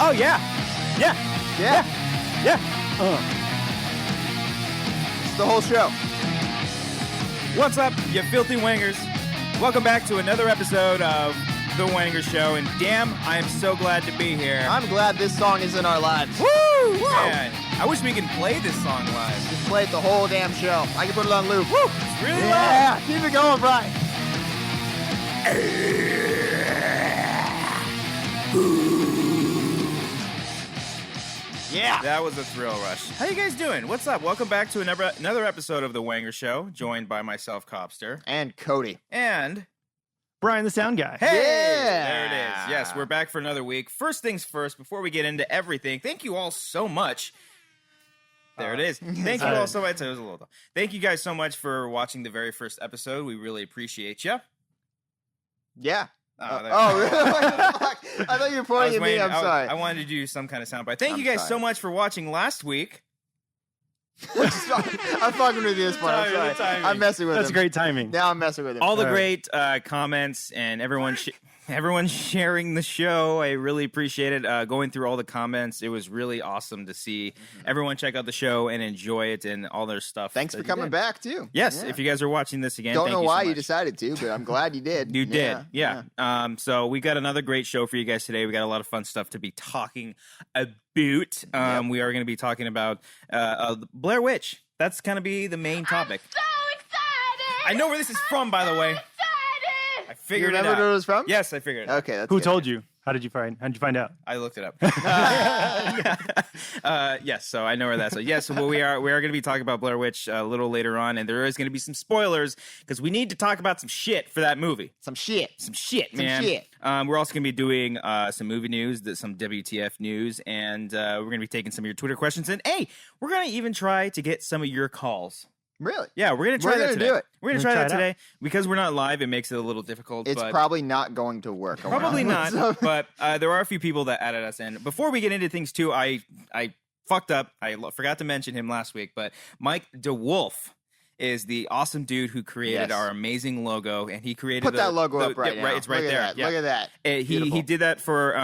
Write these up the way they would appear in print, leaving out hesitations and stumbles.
Oh, yeah. Yeah. Yeah. Yeah. It's the whole show. What's up, you filthy wangers? Welcome back to another episode of The Wangers Show, and damn, I am so glad to be here. I'm glad this song is in our lives. Woo! Man, I wish we could play this song live. Just play it the whole damn show. I can put it on loop. Woo! It's really Yeah, loud. keep it going, Brian. Yeah. That was a thrill rush. How you guys doing? What's up? Welcome back to another episode of The Wanger Show, joined by myself, Cobbster. And Cody. And... Brian, the sound guy. Hey! Yeah. There it is. Yes, we're back for another week. First things first, before we get into everything, thank you all so much. There it is. Thank you all so much. It was a little. Thank you guys so much for watching the very first episode. We really appreciate you. Yeah. Oh, Really? I thought you were pointing at me. I'm sorry. I wanted to do some kind of soundbite. Thank you guys so sorry. much for watching last week. I'm fucking with you this point. I'm Timing, sorry. timing. I'm messing with him. That's great timing. Now I'm messing with him. All the great comments and everyone sharing the show. I really appreciate it. Going through all the comments, it was really awesome to see everyone check out the show and enjoy it and all their stuff. Thanks for coming back, too. Yes, Yeah. if you guys are watching this again, Don't thank know you why so you much. decided to, but I'm glad you did. You did, yeah. So we got another great show for you guys today. We got a lot of fun stuff to be talking about. We are going to be talking about Blair Witch. That's going to be the main topic. I'm so excited! I know where this is from, by the way. Excited! I You figured it remember out. where it was from? Yes, I figured it out. Okay, that's Who good. told you? How'd you find out? I looked it up. Yes, so I know where that's. So yes, well, we are going to be talking about Blair Witch a little later on, and there is going to be some spoilers because we need to talk about some shit for that movie. Some shit. Some shit, Some man. shit. We're also going to be doing some movie news, some WTF news, and we're going to be taking some of your Twitter questions. And hey, we're going to even try to get some of your calls. Really? Yeah, we're going to try We're that gonna today. do it. We're going to try that today because we're not live. It makes it a little difficult. It's but probably not going to work. Probably not, So- but there are a few people that added us in. Before we get into things, too, I fucked up. I forgot to mention him last week, but Mike DeWolf is the awesome dude who created Yes. our amazing logo, and he created Put that logo up right yeah, now. Right, it's right Look there. at that. Yeah. Look at that. He Beautiful. did that for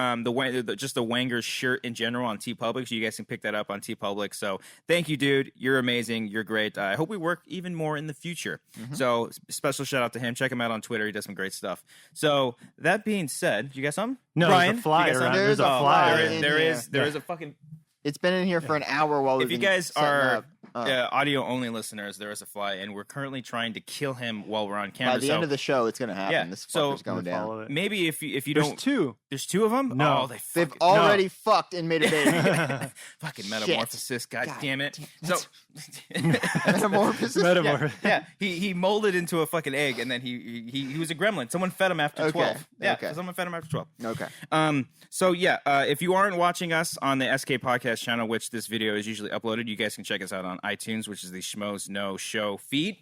just the Wangers shirt in general on TeePublic, so you guys can pick that up on TeePublic. So thank you, dude. You're amazing. You're great. I hope we work even more in the future. So special shout out to him. Check him out on Twitter. He does some great stuff. So that being said, you got some? No, Brian, there's a flyer you got some? around. There's There's a a flyer. flyer. There is a fucking. It's been in here for an hour while we've If you been guys setting are up. audio only listeners, there is a fly, and we're currently trying to kill him while we're on camera. By the end of the show, it's going to happen. Yeah, This so- fucker's going down. Follow it. maybe if you There's don't, two. there's two of them. No. Oh, they They've fucking, already fucked and made a baby. fucking metamorphosis. God, damn it! So Metamorphosis? Metamorph. yeah, he molded into a fucking egg, and then he was a gremlin. Someone fed him after Okay, 12. Yeah, okay. someone fed him after 12. Okay. So yeah, if you aren't watching us on the SK Podcast channel, which this video is usually uploaded, you guys can check us out on iTunes, which is the Schmoes No Show feed.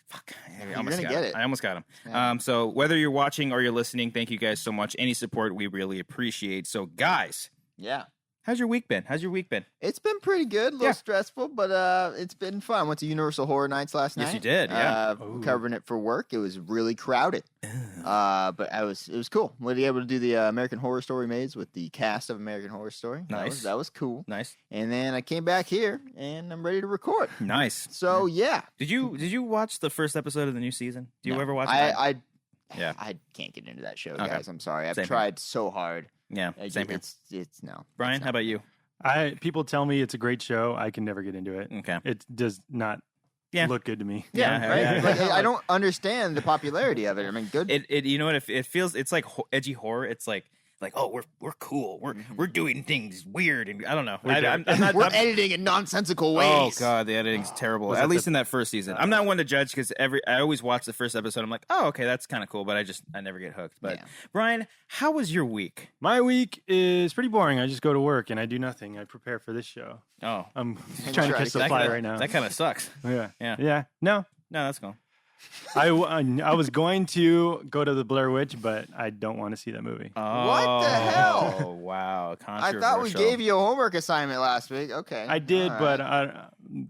Fuck, I almost gonna got get him. it. I almost got him. Yeah. So whether you're watching or you're listening, thank you guys so much. Any support we really appreciate. So guys, Yeah. how's your week been? It's been pretty good. A little Yeah. stressful, but it's been fun. Went to Universal Horror Nights last night. Yes, you did, yeah. Ooh. Covering it for work. It was really crowded. But it was cool. We were able to do the American Horror Story maze with the cast of American Horror Story. Nice. That was cool. Nice, And then I came back here and I'm ready to record. nice. So yeah. Did you watch the first episode of the new season? Do you No. ever watch it? I Yeah. I can't get into that show, Okay. guys. I'm sorry. I've Same here. tried so hard. Yeah, same here. It's no. Brian, it's how about you? People tell me it's a great show. I can never get into it. Okay. It does not Yeah. look good to me. Yeah, Yeah, right. yeah. Like, I don't understand the popularity of it. I mean, good. It you know what it feels it's like edgy horror. It's like oh we're cool. We're doing things weird and I don't know. I'm not. We're I'm- editing in nonsensical Oh ways. god, the editing's terrible. Was At that least the- in that first season. I'm not one to judge because I always watch the first episode. I'm like, oh okay, that's kind of cool, but I never get hooked. But Yeah. Brian, how was your week? My week is pretty boring. I just go to work and I do nothing. I prepare for this show. Oh, I'm And trying to try catch to the catch fly that- right now. that kind of sucks. Yeah. Yeah. Yeah. No. No, that's cool. I was going to go to the Blair Witch, but I don't want to see that movie. What the hell? Oh wow, I controversial. thought we gave you a homework assignment last week. Okay. I did, All but right.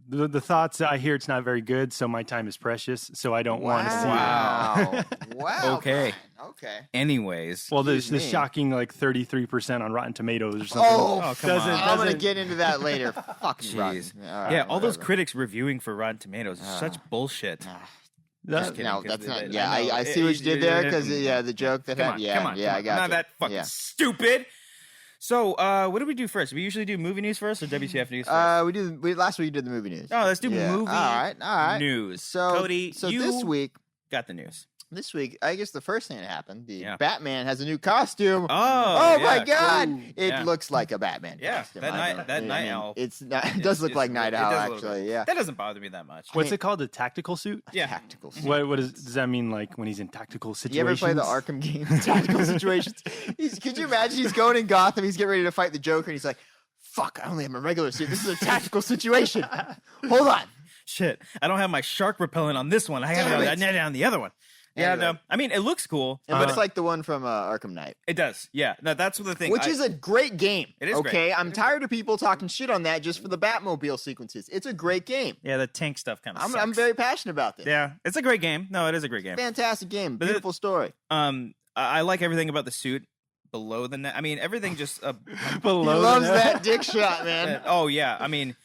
the thoughts I hear it's not very good, so my time is precious, so I don't want to see it. Wow. Wow. Okay. Brian. Okay. Anyways. Well, there's Excuse this me. shocking like 33% on Rotten Tomatoes or something. Oh, come on. I'm gonna get into that later. Fucking Jeez. rotten. All right, Yeah, all those whatever. critics reviewing for Rotten Tomatoes is such bullshit. That- Just kidding, No, 'cause that's they- not. they- Yeah, I know. I see what you did there because Mm. the joke that Come had. on, Yeah, come on, yeah, come I on. got Not you. that fucking Yeah. stupid. So, what do we do first? We usually do movie news first or WTF news first? We last week did the movie news. Oh, let's do Yeah. movie All right. news. So, Cody, you this week, got the news. I guess the first thing that happened, the Yeah. Batman has a new costume. Oh, my yeah, God! cool. It Yeah. looks like a Batman Yeah, costume. that I night- don't- that I night mean, owl. It does look like Night it Owl, does a little actually. bit. Yeah. That doesn't bother me that much. What's it called? A tactical suit? Yeah. Tactical. What does that mean? Like when he's in tactical Do situations? you ever play the Arkham games? Tactical situations. Could you imagine he's going in Gotham, he's getting ready to fight the Joker, and he's like, "Fuck! I only have my regular suit. This is a tactical situation. Hold on." Shit, I don't have my shark repellent on this one. I have Damn it on the other one. Yeah, Anyway. no. I mean, it looks cool. It looks like the one from Arkham Knight, It does. Yeah. No, that's the thing. which is a great game. It is okay. great. I'm tired of people talking shit on that just for the Batmobile sequences. It's a great game. Yeah, the tank stuff kind of I'm very passionate about this. Yeah, it's a great game. No, it is a great game. Fantastic game. But Beautiful story. I like everything about the suit below the neck. I mean, everything just He Below the loves net. that dick shot, man. oh yeah. I mean,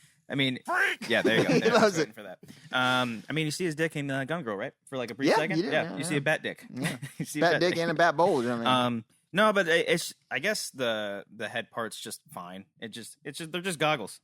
yeah. There you go. He There, I was loves waiting it. for that. I mean, you see his dick in Gun Girl, right? For like a brief Yeah, second. you do, Yeah, yeah, you see a bat dick. Yeah. You see a Bat dick and a bat bulge. I mean. No, but it's. I guess the head part's just fine. It's just they're just goggles.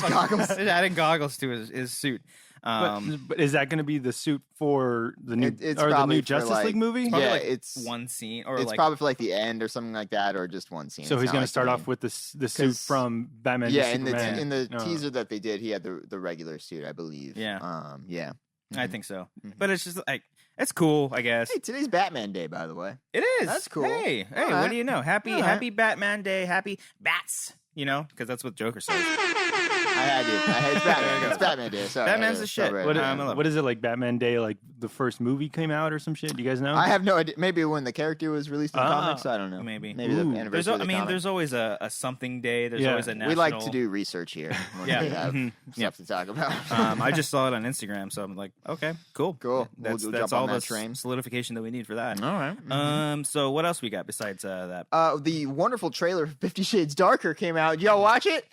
goggles. Adding goggles to his suit. But is that going to be the suit for the new It's or the probably new for, Justice like- League movie? Probably Yeah, like it's one scene or it's like probably for like the end or something like that, or just one scene. So It's he's not going like to start the off main- with the suit 'Cause- from Batman. Yeah, to in the Superman. in the Oh. teaser that they did, he had the regular suit, I believe. Yeah. Yeah. I think so. Mhm. But it's just like it's cool, I guess. Hey, today's Batman Day, by the way. It is. That's cool. Hey, All what right. do you know? Happy All right. Happy Batman Day. Happy Bats. You know, because that's what Joker says. I had to. It's Batman. There you go. It's Batman Day. Sorry, Batman's I the shit. celebrate What, it. I love what is it like Batman Day? Like the first movie came out or some shit? Do you guys know? I have no idea. Maybe when the character was released in comics, I don't know. Maybe. Maybe the Ooh. anniversary There's, of the comic. there's always a something day. There's Yeah. always a national. We like to do research here when Yeah. we have Mhm. stuff to talk about. I just saw it on Instagram, so I'm like, okay, cool. Cool. That's, We'll that's jump on all that the train. solidification that we need for that. All right. So what else we got besides that? The wonderful trailer for 50 Shades Darker came out. Did y'all watch it?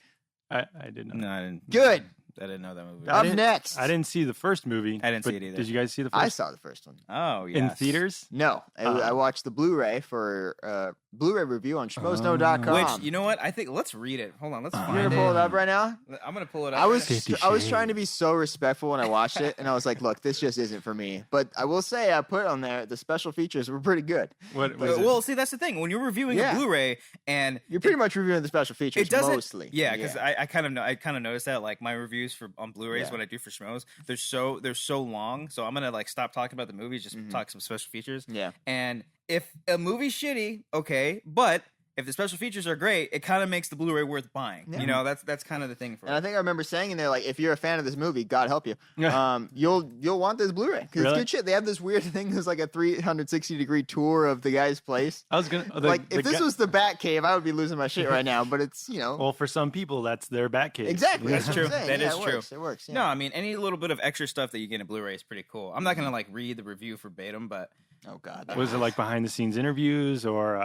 I did not. No, I didn't. Good. I didn't know that movie. I Up didn't- next. I didn't see the first movie. I didn't see but it either. Did you guys see the first? I saw the first one. Oh, yeah. in theaters. No, I watched the Blu-ray for Blu-ray review on schmoesno.com. Which, you know what? I think let's read it. Hold on, let's you find gonna it. pull it up right now? I'm gonna pull it up. I was 50 I was trying to Shades. be so respectful when I watched it, and I was like, "Look, this just isn't for me." But I will say, I put on there the special features were pretty good. What was it? Well, see, that's the thing. When you're reviewing Yeah. a Blu-ray, and You're pretty much reviewing the special features it doesn't, mostly. yeah, because I kind of noticed that like my reviews on Blu-rays, Yeah. what I do for schmoes, they're so long. So I'm gonna like stop talking about the movie, just Mhm. talk some special features. Yeah. And if a movie's shitty, okay, but if the special features are great, it kind of makes the Blu-ray worth buying. Yeah. You know, that's kind of the thing for And I it. think I remember saying in there, like, if you're a fan of this movie, God help you, Yeah. you'll want this Blu-ray because Really? it's good shit. They have this weird thing. There's like a 360-degree tour of the guy's place. I was gonna Like, if this was the Batcave, I would be losing my shit right now. But it's well, for some people, that's their Batcave. exactly That's what I'm true. saying. That Yeah, is it true. Works. It works. Yeah. No, I mean any little bit of extra stuff that you get in Blu-ray is pretty cool. I'm not gonna like read the review verbatim, but Oh God. Was it like behind the scenes interviews or?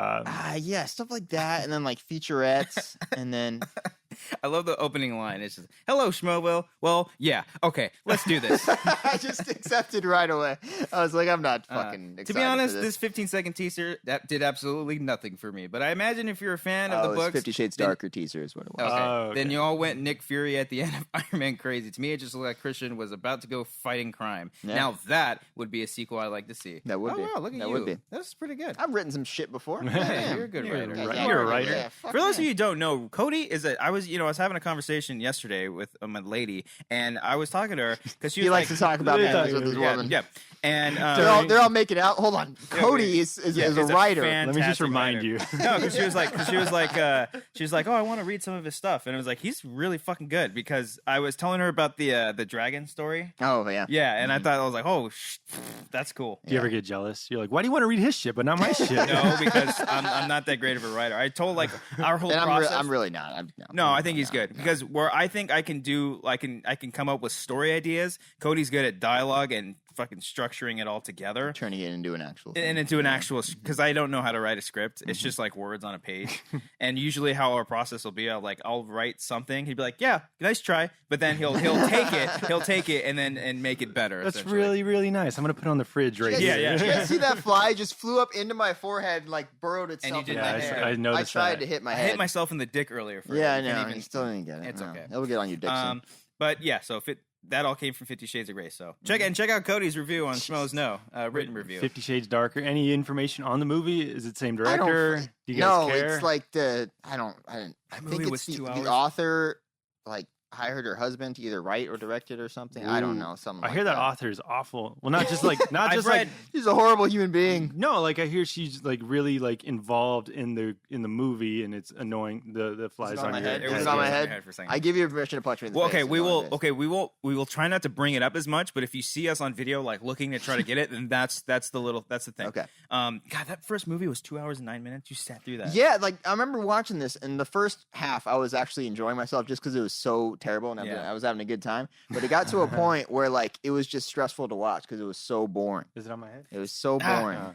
Yeah, stuff like that, and then like featurettes, and then I love the opening line. It's just, "Hello, Schmoeville." Well, yeah, okay, let's do this. I just accepted right away. I was like, I'm not fucking. To excited be honest, for this 15-second teaser that did absolutely nothing for me. But I imagine if you're a fan of oh, the it's books, 50 Shades then- Darker teaser is what it was. Okay. Oh, okay. Then you all went Nick Fury at the end of Iron Man crazy. To me, it just looked like Christian was about to go fighting crime. Yeah. Now that would be a sequel I'd like to see. That would oh, be. Wow, look at That you. would be. That's pretty good. I've written some shit before. Yeah, you're a good writer. You're a writer. Yeah, fuck For those of yeah. you who don't know, Cody is I was having a conversation yesterday with my lady, and I was talking to her because she He was likes like, to talk about Yeah, marriage with his yeah, woman. yeah, and They're all making out. Hold on, Cody is yeah, a he's writer. Let me just fantastic remind writer. you. No, because she was like, oh, I want to read some of his stuff, and I was like, he's really fucking good because I was telling her about the dragon story. Oh yeah. Yeah, and I thought I was like, oh, that's cool. Do you ever get jealous? You're like, why do you want to read his shit but not my shit? No, because I'm not that great of a writer. I told like our whole And process. I'm really not. No, I think he's good because where I think I can come up with story ideas. Cody's good at dialogue and fucking structuring it all together. Turning it into an actual thing. And into an actual, because I don't know how to write a script. It's just like words on a page. And usually how our process will be, I'll write something. He'd be like, yeah, nice try. But then he'll take it and make it better. That's really, really nice. I'm going to put it on the fridge right here. Yeah. Did you guys see that fly just flew up into my forehead and like burrowed itself in my hair? I noticed I tried that. to hit my I head. hit myself in the dick earlier. Yeah, I know. You still didn't get it. It's okay. It'll get on your dick soon. But yeah, so that all came from 50 Shades of Grey. So check out Cody's review on Schmoes Know, written review. 50 Shades Darker. Any information on the movie? Is it same director? Do you guys care? It's like I think it's the author like hired her husband to either write or direct it or something. I don't know. Something. I hear that author is awful. Well, not just like she's a horrible human being. No, like I hear she's like really like involved in the movie, and it's annoying. The flies on my your head. head. It was on my head. I give you permission to punch me in the face. We will try not to bring it up as much, but if you see us on video like looking to try to get it, then that's the thing. Okay. God, that first movie was 2 hours and 9 minutes. You sat through that. Yeah, like I remember watching this, and the first half I was actually enjoying myself just because it was so terrible, and I was having a good time. But it got to a point where like it was just stressful to watch because it was so boring. Is it on my head? It was so boring. No.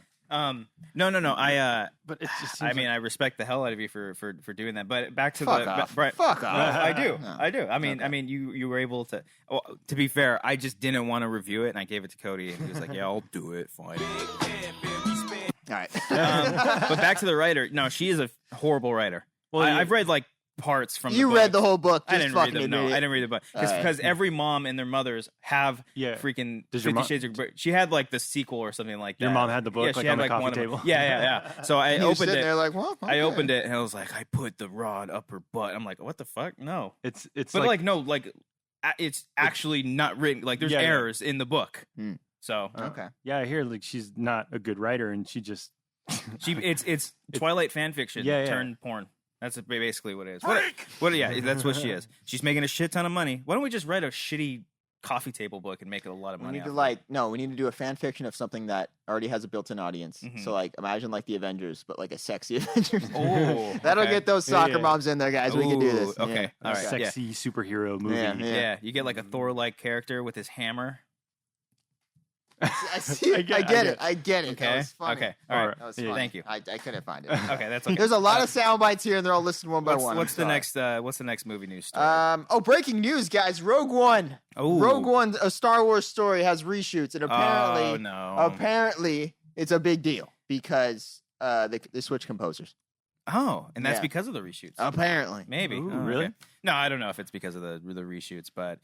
But it just I mean, I respect the hell out of you for doing that. But back to Fuck off. Fuck off. I do. No. I do. I mean, you were able to. Well, to be fair, I just didn't want to review it, and I gave it to Cody, and he was like, "Yeah, I'll do it. Fine." All right. But back to the writer. No, she is a horrible writer. Well, I've read like parts from. You read the whole book. I didn't read them. No, I didn't read the book because every mom and their mothers have freaking 50 Shades of Grey. She had like the sequel or something like that. Your mom had the book yeah, like she on had, the coffee table. Yeah. So I opened it. There like, well, okay. I opened it and I was like, I put the rod up her butt. I'm like, what the fuck? No. It's but like no, like it's actually not written. Like there's errors in the book. So okay. Yeah, I hear like she's not a good writer, and she just it's Twilight fan fiction turned porn. That's basically what it is. Yeah, that's what she is. She's making a shit ton of money. Why don't we just write a shitty coffee table book and make it a lot of money? We need to do a fan fiction of something that already has a built-in audience. So like imagine like the Avengers, but like a sexy Avengers. Oh, that'll get those soccer moms in there, guys. We can do this. Okay, all right. Sexy superhero movie. Yeah, you get like a Thor-like character with his hammer. I see it. I get it. Okay. That was funny. Okay. All right. That was funny. Thank you. I couldn't find it. Okay, that's okay. There's a lot of sound bites here, and they're all listed one by one. What's the next movie news story? Breaking news, guys! Rogue One. Oh. Rogue One, a Star Wars story, has reshoots, and apparently it's a big deal because they switch composers. Oh, and that's because of the reshoots. Apparently, maybe. Ooh, really? Okay. No, I don't know if it's because of the reshoots, but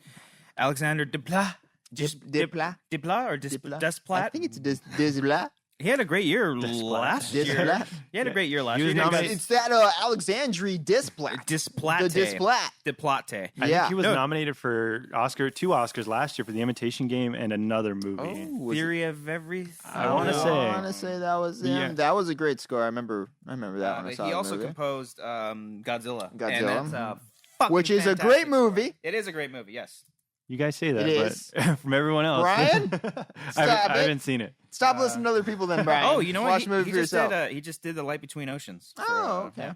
Alexander Desplat. Desplat or Desplat? I think it's Desplat. He had a great year last year. He had a great year last year. It's that Alexandre Desplat. Desplat. The Desplat. Desplat. I think he was nominated for two Oscars last year for The Imitation Game and another movie. Oh, Theory of Everything. I want to say that was him. Yeah. That was a great score. I remember that when I saw it. He also composed Godzilla. And that's which is a great movie. It is a great movie, yes. You guys say that, but from everyone else. Brian? I haven't seen it. Stop listening to other people then, Brian. Oh, you know what? Watch the movie for yourself. He just did The Light Between Oceans. Okay.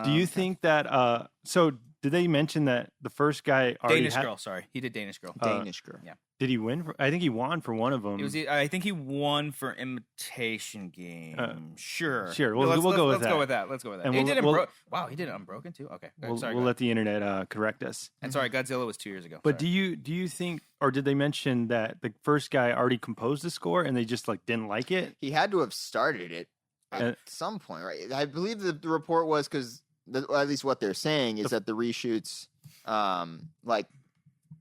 Do you think that, so did they mention that the first guy already Danish Girl, sorry. He did Danish Girl. Danish Girl. Yeah. Did he win? I think he won for one of them. I think he won for Imitation Game. Sure. We'll go with that. Let's go with that. And he did Unbroken too? Okay. We'll let the internet correct us. And sorry, Godzilla was 2 years ago. But do you think, or did they mention that the first guy already composed the score and they just like didn't like it? He had to have started it at some point, right? I believe the report was because, at least what they're saying is that the reshoots,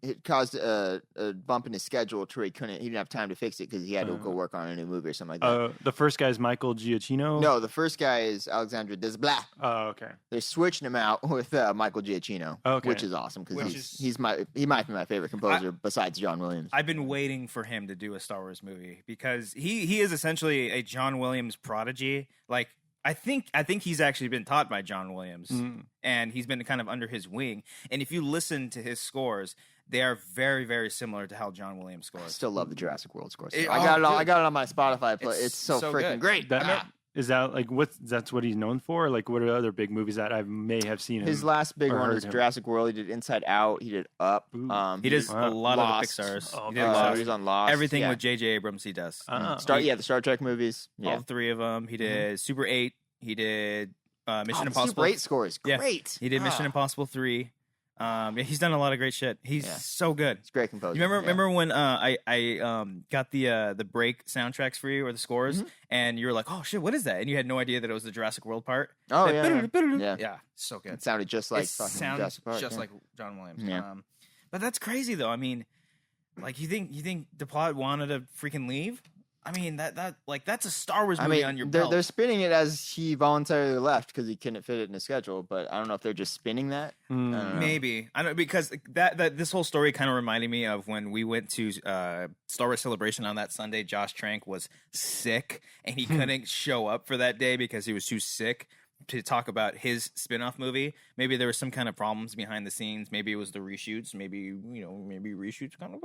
it caused a bump in his schedule to where he didn't have time to fix it because he had to go work on a new movie or something like that. The first guy is Michael Giacchino? No, the first guy is Alexandre Desplat. Oh, okay. They're switching him out with Michael Giacchino, which is awesome because he might be my favorite composer besides John Williams. I've been waiting for him to do a Star Wars movie because he is essentially a John Williams prodigy. Like, I think he's actually been taught by John Williams, and he's been kind of under his wing. And if you listen to his scores, they are very, very similar to how John Williams scores. I still love the Jurassic World scores. I got it on my Spotify play. It's so freaking great. Is that like that's what he's known for? Like, what are other big movies that I may have seen? His last big or one heard is him. Jurassic World. He did Inside Out. He did Up. He does a lot Lost. of the Pixar's. Oh, He did okay. Lost. He's on Lost. Everything yeah. with J.J. Abrams, he does. The Star Trek movies. Yeah. All three of them. He did Super 8. He did Mission the Impossible. Super 8 score is Yeah. great. He did Mission Impossible 3. He's done a lot of great shit. He's so good. It's great composer. You remember when I got the break soundtracks for you or the scores, and you were like, "Oh shit, what is that?" And you had no idea that it was the Jurassic World part. Oh yeah, yeah. so good. It sounded just like It fucking sounds Jurassic Park. just yeah. like John Williams. Yeah. But that's crazy though. I mean, like you think DePlot wanted to freaking leave? I mean that's a Star Wars movie on your belt. They're spinning it as he voluntarily left because he couldn't fit it in his schedule. But I don't know if they're just spinning that. I don't know. Maybe I don't because that this whole story kind of reminded me of when we went to Star Wars Celebration on that Sunday. Josh Trank was sick and he couldn't show up for that day because he was too sick to talk about his spin-off movie. Maybe there was some kind of problems behind the scenes. Maybe it was the reshoots. Maybe reshoots kind of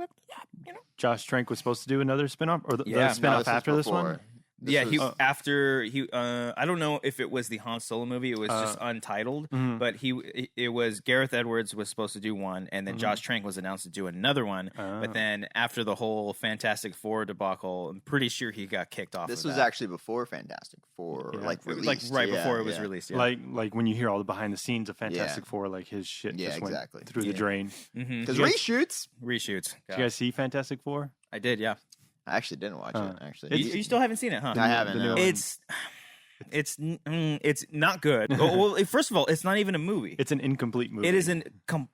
Josh Trank was supposed to do another spinoff or the Yeah. spinoff No, after this before. one. After he I don't know if it was the Han Solo movie. It was just untitled, but it was Gareth Edwards was supposed to do one, and then Josh Trank was announced to do another one. But then after the whole Fantastic Four debacle, I'm pretty sure he got kicked off. This of was that. actually before Fantastic Four, like released. like right Yeah, before it was yeah. released. Yeah. Like when you hear all the behind the scenes of Fantastic Four, like his shit Yeah, just went exactly. through the drain. Because You guys- reshoots. Reshoots. Did you guys see Fantastic Four? I did, yeah. I actually didn't watch it. Actually, You still haven't seen it, huh? I haven't. the new No. one. It's not good. Well, first of all, it's not even a movie. It's an incomplete movie. It is an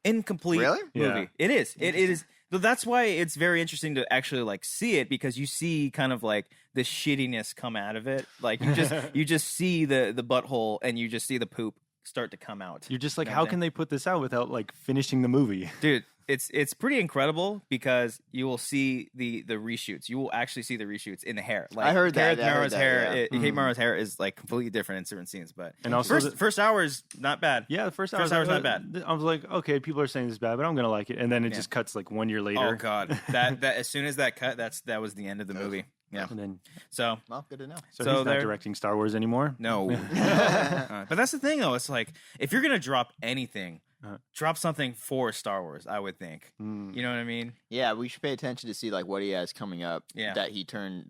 incomplete Really? movie. Yeah. It is. It is. So that's why it's very interesting to actually like see it because you see kind of like the shittiness come out of it. Like you just see the butthole and you just see the poop start to come out. You're just like, You know how what I'm can they put this out without like finishing the movie? Dude, it's pretty incredible because you will see the reshoots. You will actually see the reshoots in the hair. Like, I heard that. Kate I heard Mara's that, hair. yeah. Kate Mara's hair is like completely different in certain scenes, but And also first hour is not bad. Yeah, the first hour's not bad. I was like, okay, people are saying this is bad, but I'm gonna like it. And then it just cuts like 1 year later. Oh god, that as soon as that cut, that was the end of the movie. Yeah. And then So Well, good to know. so So he's not there- directing Star Wars anymore. no, but that's the thing though. It's like if you're gonna drop anything, drop something for Star Wars. I would think. You know what I mean? Yeah, we should pay attention to see like what he has coming up. Yeah. That he turned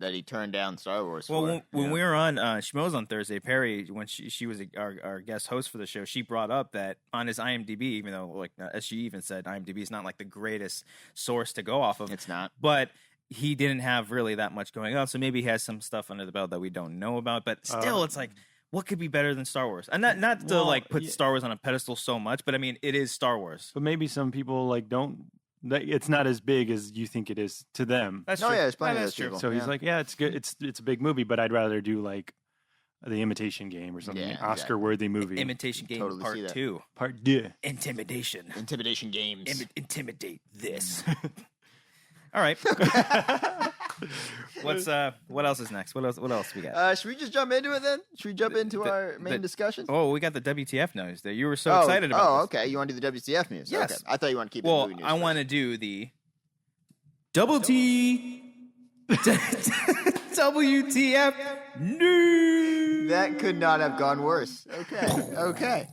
down Star Wars Well, for. when we were on Schmoes on Thursday, Perry, when she was our guest host for the show, she brought up that on his IMDb, even though like as she even said, IMDb is not like the greatest source to go off of. It's not. But he didn't have really that much going on, so maybe he has some stuff under the belt that we don't know about. But still, it's like, what could be better than Star Wars? And not to Well, like put yeah. Star Wars on a pedestal so much, but I mean, it is Star Wars. But maybe some people like don't. It's not as big as you think it is to them. That's No, true. yeah, there's plenty of that's those people. So he's Yeah. like, yeah, it's good. It's a big movie, but I'd rather do like The Imitation Game or something, Yeah, an exactly. Oscar-worthy movie. Imitation Game Totally see Part that. 2. Part 2. Intimidation. Intimidation games. Intimidate this. All right. What else is next? What else we got? Should we just jump into it then? Should we jump into our main discussion? Oh, we got the WTF news there. You were so excited about. Oh, this. okay. You want to do the WTF news? Yes. Okay. I thought you wanted to keep it Well, movie news I first. want to do the double T WTF news. That could not have gone worse. Okay. Okay.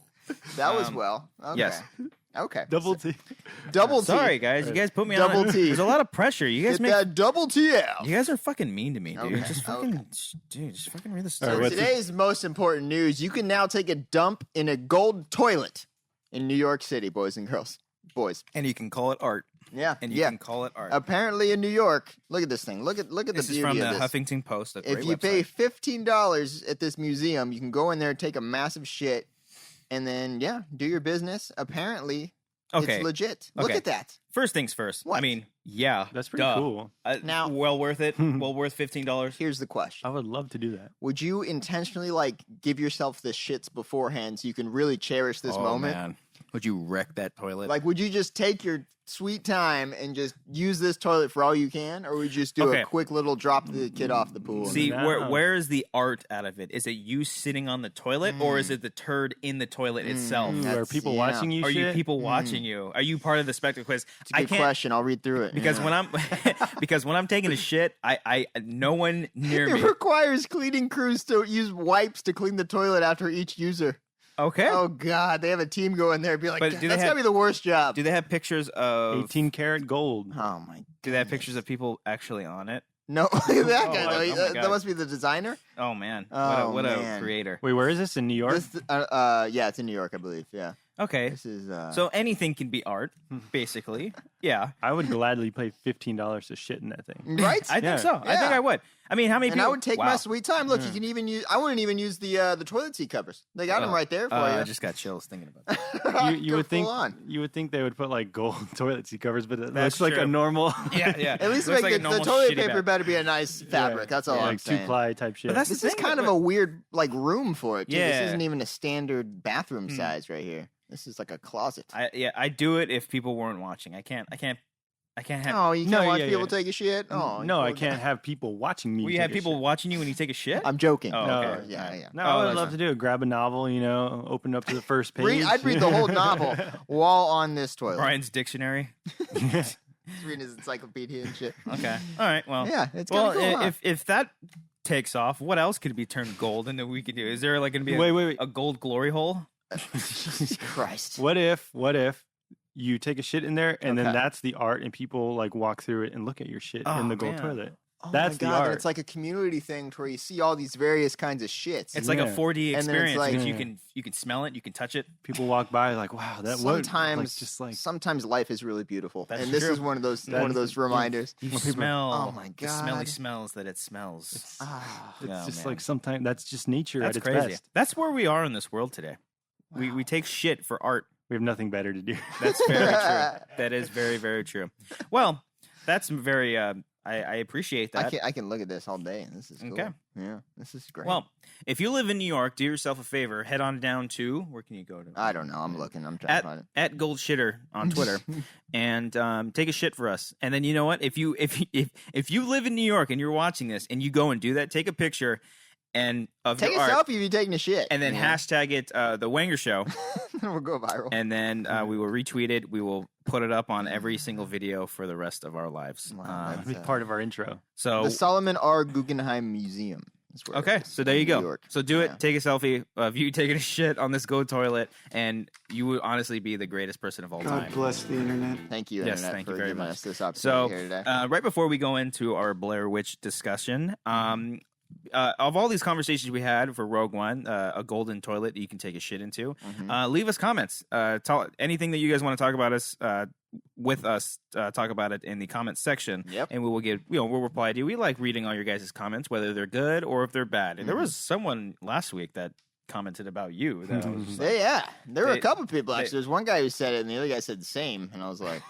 That was well. Okay. yes. Okay. Double T. Double T. Sorry, guys. You guys put me Double on. T. There's a lot of pressure. You guys Get make. that double TF. You guys are fucking mean to me, dude. Okay, Just fucking, dude. Just fucking read the All story. right, what's the- Today's most important news. You can now take a dump in a gold toilet in New York City, boys and girls. Boys. And you can call it art. Yeah. And you yeah. can call it art. Apparently in New York, look at this thing. Look at This the is beauty from the of this. Huffington Post. A great If you website. pay $15 at this museum, you can go in there, take a massive shit, and then do your business. Apparently, Okay. it's legit. Look Okay. at that. First things first. I What? mean, yeah, That's pretty duh. cool. Now- well worth it. Well worth $15. Here's the question: I would love to do that. would you intentionally like give yourself the shits beforehand so you can really cherish this moment? Man. Would you wreck that toilet? Like, would you just take your sweet time and just use this toilet for all you can, or would you just do a quick little drop the kid off the pool? See, where is the art out of it? Is it you sitting on the toilet, or is it the turd in the toilet itself? Are people watching you? Are you people watching you? Are you part of the spectacle quiz? It's a good question. I'll read through it because when I'm taking a shit, I no one near me. It requires cleaning crews to use wipes to clean the toilet after each user. Okay. Oh God, they have a team go in there and be like, that's gotta be the worst job. Do they have pictures of 18 karat gold? Oh my! Do they have pictures of people actually on it? No, that guy. That must be the designer. Oh man! What a creator! Wait, where is this in New York? Yeah, it's in New York, I believe. Yeah. Okay. This is so anything can be art, basically. Yeah. I would gladly pay $15 to shit in that thing. Right? I think so. Yeah. I think I would. I mean, how many people? And I would take my sweet time. Look, you can even use. I wouldn't even use the toilet seat covers. They got them right there for you. I just got chills thinking about that. you would think they would put like gold toilet seat covers, but it looks like a normal. Yeah. At least make the toilet paper better be a nice fabric. That's all I'm saying. Like 2-ply type shit. But this is kind of a weird like room for it. Too. Yeah. This isn't even a standard bathroom size right here. This is like a closet. I do it if people weren't watching. I can't have. Oh, you can't watch people take a shit. Oh, no, I can't have people watching me. Will you have people watching you when you take a shit? I'm joking. Oh, okay. Yeah. No, I would love to do it. Grab a novel, open up to the first page. I'd read the whole novel while on this toilet. Brian's dictionary. He's reading his encyclopedia and shit. Okay. All right. Well. Yeah. It's cool, if that takes off, what else could be turned gold and that we could do? Is there like going to be a gold glory hole? Jesus Christ. What if you take a shit in there and then that's the art and people like walk through it and look at your shit in the gold toilet? Oh that's my God, the art. And it's like a community thing where you see all these various kinds of shits. It's like a 4D experience like, because you can smell it, you can touch it. People walk by like, wow, that sometimes life is really beautiful, and this is one of those reminders. You smell. Oh my God, the smelly smells that it smells. It's just like sometimes that's just nature at its crazy. Best. That's where we are in this world today. Wow. We take shit for art. We have nothing better to do. That's very true. That is very, very true. Well, that's very. I appreciate that. I can look at this all day, and this is cool. Okay. Yeah, this is great. Well, if you live in New York, do yourself a favor. Head on down to where can you go to? I don't know. I'm looking. I'm trying to find it. At Gold Shitter on Twitter, and take a shit for us. And then you know what? If you live in New York and you're watching this and you go and do that, take a picture. And take a selfie if you're taking a shit, and then hashtag it the Wanger Show. We'll go viral, and then we will retweet it. We will put it up on every single video for the rest of our lives. Wow, that's part of our intro. So the Solomon R. Guggenheim Museum. Okay, so there you go. So do it. Take a selfie of you taking a shit on this gold toilet, and you would honestly be the greatest person of all time. God bless the internet. Thank you, yes, internet, thank for you very giving much. Us this opportunity here today. Right before we go into our Blair Witch discussion, of all these conversations we had for Rogue One, a golden toilet you can take a shit into, leave us comments. Anything that you guys want to talk about with us, talk about it in the comments section. Yep. And we will we'll reply to you. We like reading all your guys' comments, whether they're good or if they're bad. And there was someone last week that commented about you. That I was like, there were a couple people actually. There's one guy who said it, and the other guy said the same, and I was like,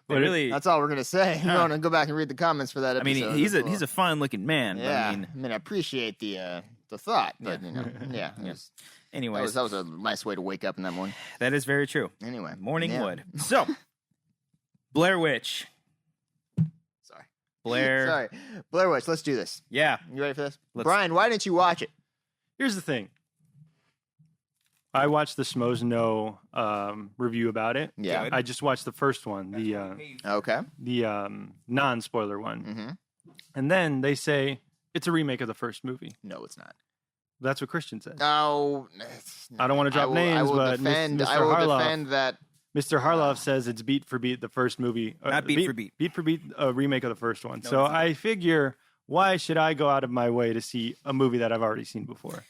really, that's all we're gonna say. I'm gonna go back and read the comments for that episode. I mean, he's a fine looking man. Yeah, but I mean, I appreciate the thought, but anyways, that was a nice way to wake up in that morning. That is very true. Anyway, morning wood. So, Blair Witch. Blair Witch. Let's do this. Yeah, you ready for this, Brian? Why didn't you watch it? Here's the thing. I watched the Schmoes Know review about it. Yeah. Good. I just watched the first one, the non-spoiler one. Mm-hmm. And then they say it's a remake of the first movie. No, it's not. That's what Christian said. No. I don't want to drop names, but I will defend that. Mr. Harloff says it's beat for beat the first movie. Not beat for beat. Beat for beat, a remake of the first one. No, so I figure, why should I go out of my way to see a movie that I've already seen before?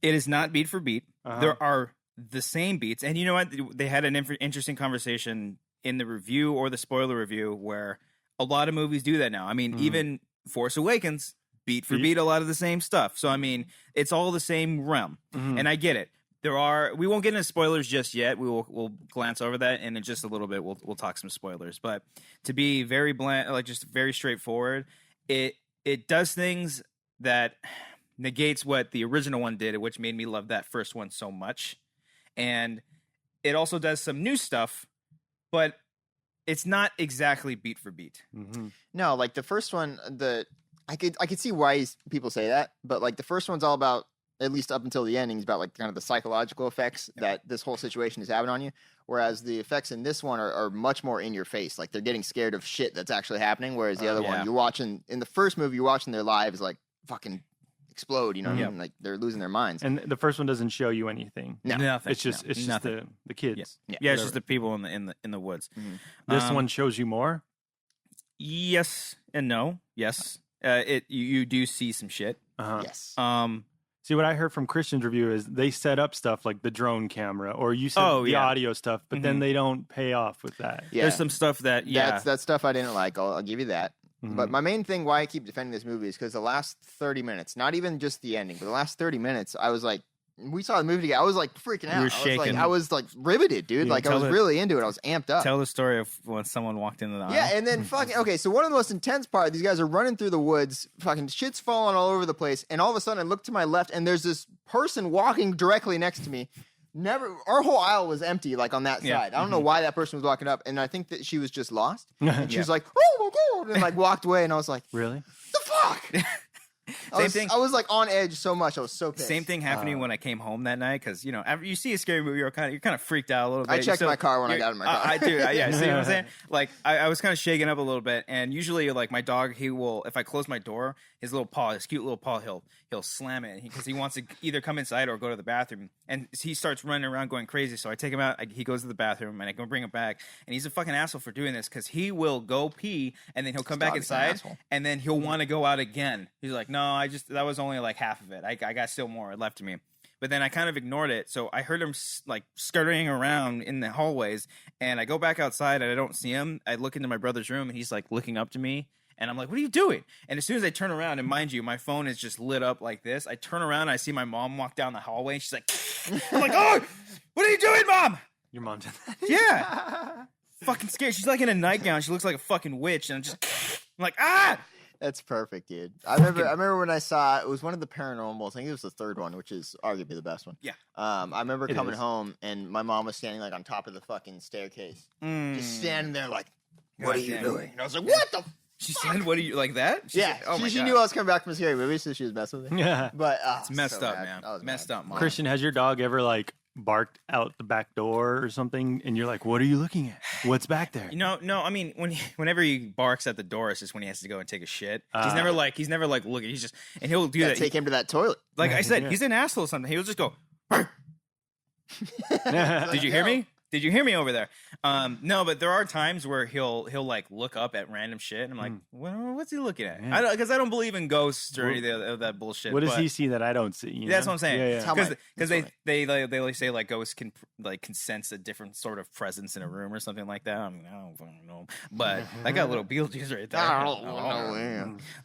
It is not beat for beat. There are the same beats. And you know what? They had an interesting conversation in the review or the spoiler review where a lot of movies do that now. I mean, even Force Awakens, beat for beat, a lot of the same stuff. So, I mean, it's all the same realm. And I get it. We won't get into spoilers just yet. We'll glance over that, and in just a little bit, we'll talk some spoilers. But to be very bland, like just very straightforward, it does things that negates what the original one did, which made me love that first one so much. And it also does some new stuff, but it's not exactly beat for beat. Mm-hmm. No, like the first one, I could see why people say that, but like the first one's all about, at least up until the ending, is about like kind of the psychological effects that this whole situation is having on you. Whereas the effects in this one are much more in your face. Like they're getting scared of shit that's actually happening. Whereas the other one, you're watching, in the first movie, you're watching their lives like fucking explode, you know what I mean? Like they're losing their minds. And the first one doesn't show you anything. No. Nothing. It's just the kids. Yeah, it's just the people in the woods. Mm-hmm. This one shows you more. Yes and no. Yes, you do see some shit. Yes. See, what I heard from Christian's review is they set up stuff like the drone camera, or you said the audio stuff, but then they don't pay off with that. Yeah. There's some stuff that that's stuff I didn't like. I'll give you that. Mm-hmm. But my main thing why I keep defending this movie is because the last 30 minutes, not even just the ending, but the last 30 minutes, I was like, we saw the movie together. I was like freaking out. You were shaking. I was like riveted, dude. Yeah, like I was really into it. I was amped up. Tell the story of when someone walked into the aisle. Yeah, and then fucking okay. So one of the most intense part, these guys are running through the woods, fucking shit's falling all over the place, and all of a sudden I look to my left, and there's this person walking directly next to me. Our whole aisle was empty, like on that side. I don't know why that person was walking up, and I think that she was just lost. And she was like, "Oh my god!" and like walked away, and I was like, "Really? The fuck." I was like on edge so much. I was so pissed. Same thing happening when I came home that night because after you see a scary movie, you're kind of freaked out a little bit. I checked my car when I got in my car. I do. Yeah, see what I'm saying? Like I was kind of shaken up a little bit, and usually like my dog, he will, if I close my door, his cute little paw, he'll slam it because he wants to either come inside or go to the bathroom, and he starts running around going crazy. So I take him out. He goes to the bathroom, and I go bring him back, and he's a fucking asshole for doing this because he will go pee, and then he'll come back inside, and then he'll want to go out again. He's like, no, that was only like half of it. I got still more left to me. But then I kind of ignored it. So I heard him like scurrying around in the hallways, and I go back outside and I don't see him. I look into my brother's room and he's like looking up to me, and I'm like, what are you doing? And as soon as I turn around, and mind you, my phone is just lit up like this, I turn around and I see my mom walk down the hallway, and she's like, I'm like, oh, what are you doing, Mom? Your mom did that? Yeah. Fucking scared. She's like in a nightgown. She looks like a fucking witch, and I'm like, ah! That's perfect, dude. I remember when I saw it was one of the paranormals. I think it was the third one, which is arguably the best one. Yeah. I remember coming home and my mom was standing like on top of the fucking staircase, just standing there like, "What are you doing?" And I was like, "What the?" She said, "What are you like that?" She said, oh she knew I was coming back from a scary movie, so she was messing with me. Yeah, but it's messed up, man. Messed up, Mom. Christian, has your dog ever like barked out the back door or something, and you're like, "What are you looking at? What's back there?" No. I mean, whenever he barks at the door, it's just when he has to go and take a shit. He's never like looking. He's just, and he'll do that. Take him to that toilet. Like I said, he's an asshole or something. He'll just go. Did you hear me? Did you hear me over there? No, but there are times where he'll like look up at random shit, and I'm like, what's he looking at? Yeah. Because I don't believe in ghosts or any of that bullshit. What does he see that I don't see? That's what I'm saying. Yeah. Because they like say like ghosts can sense a different sort of presence in a room or something like that. I mean, I don't fucking know, but I got a little Beetlejuice right there.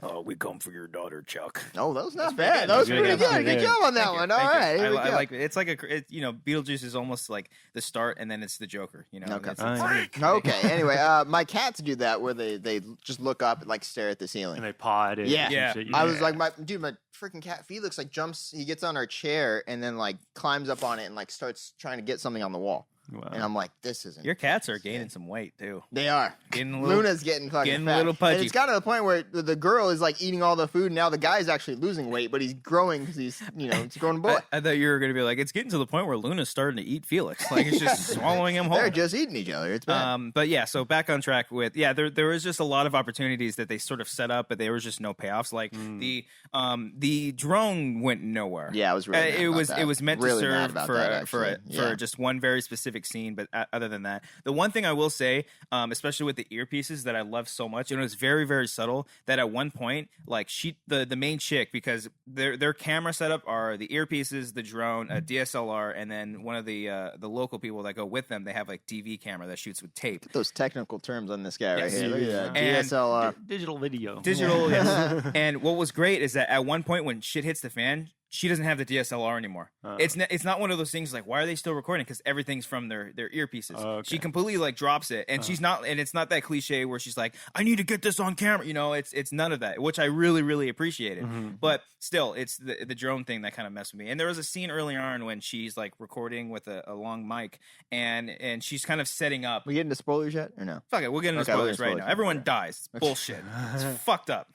Oh, we come for your daughter, Chuck. Oh, that was not bad. That was pretty good. Good job on that one. All right, I like it. It's like Beetlejuice is almost like the start, and then it's the Joker. Okay. Anyway, my cats do that where they just look up and like stare at the ceiling and they paw at it. Yeah. I was like, my freaking cat Felix like jumps. He gets on our chair and then like climbs up on it and like starts trying to get something on the wall. Wow. And I'm like, this isn't. Your cats are gaining some weight too. They are. Luna's getting fucking fat. A little pudgy. And it's got to the point where the girl is like eating all the food. And now the guy's actually losing weight, but he's growing because he's it's growing boy. I thought you were going to be like, it's getting to the point where Luna's starting to eat Felix. Like it's just swallowing him whole. They're just eating each other. It's bad. But yeah, so back on track with there was just a lot of opportunities that they sort of set up, but there was just no payoffs. Like the drone went nowhere. Yeah, I was really it was meant really to serve for just one very specific scene, but other than that, the one thing I will say, especially with the earpieces that I love so much, and it was very, very subtle, that at one point, like the main chick, because their camera setup are the earpieces, the drone, a DSLR, and then one of the local people that go with them, they have like DV camera that shoots with tape. Those technical terms on this guy right here. Look at that. And DSLR. Digital video. Yes. And what was great is that at one point when shit hits the fan, she doesn't have the DSLR anymore. It's not one of those things like, why are they still recording? Because everything's from their earpieces. Okay. She completely like drops it, and she's not, and it's not that cliche where she's like, I need to get this on camera. It's none of that, which I really, really appreciated. But still, it's the drone thing that kind of messed with me. And there was a scene earlier on when she's like recording with a long mic, and she's kind of setting up. We get into spoilers yet or no? Fuck it, we'll get into spoilers right now. Everyone dies. It's bullshit. It's fucked up.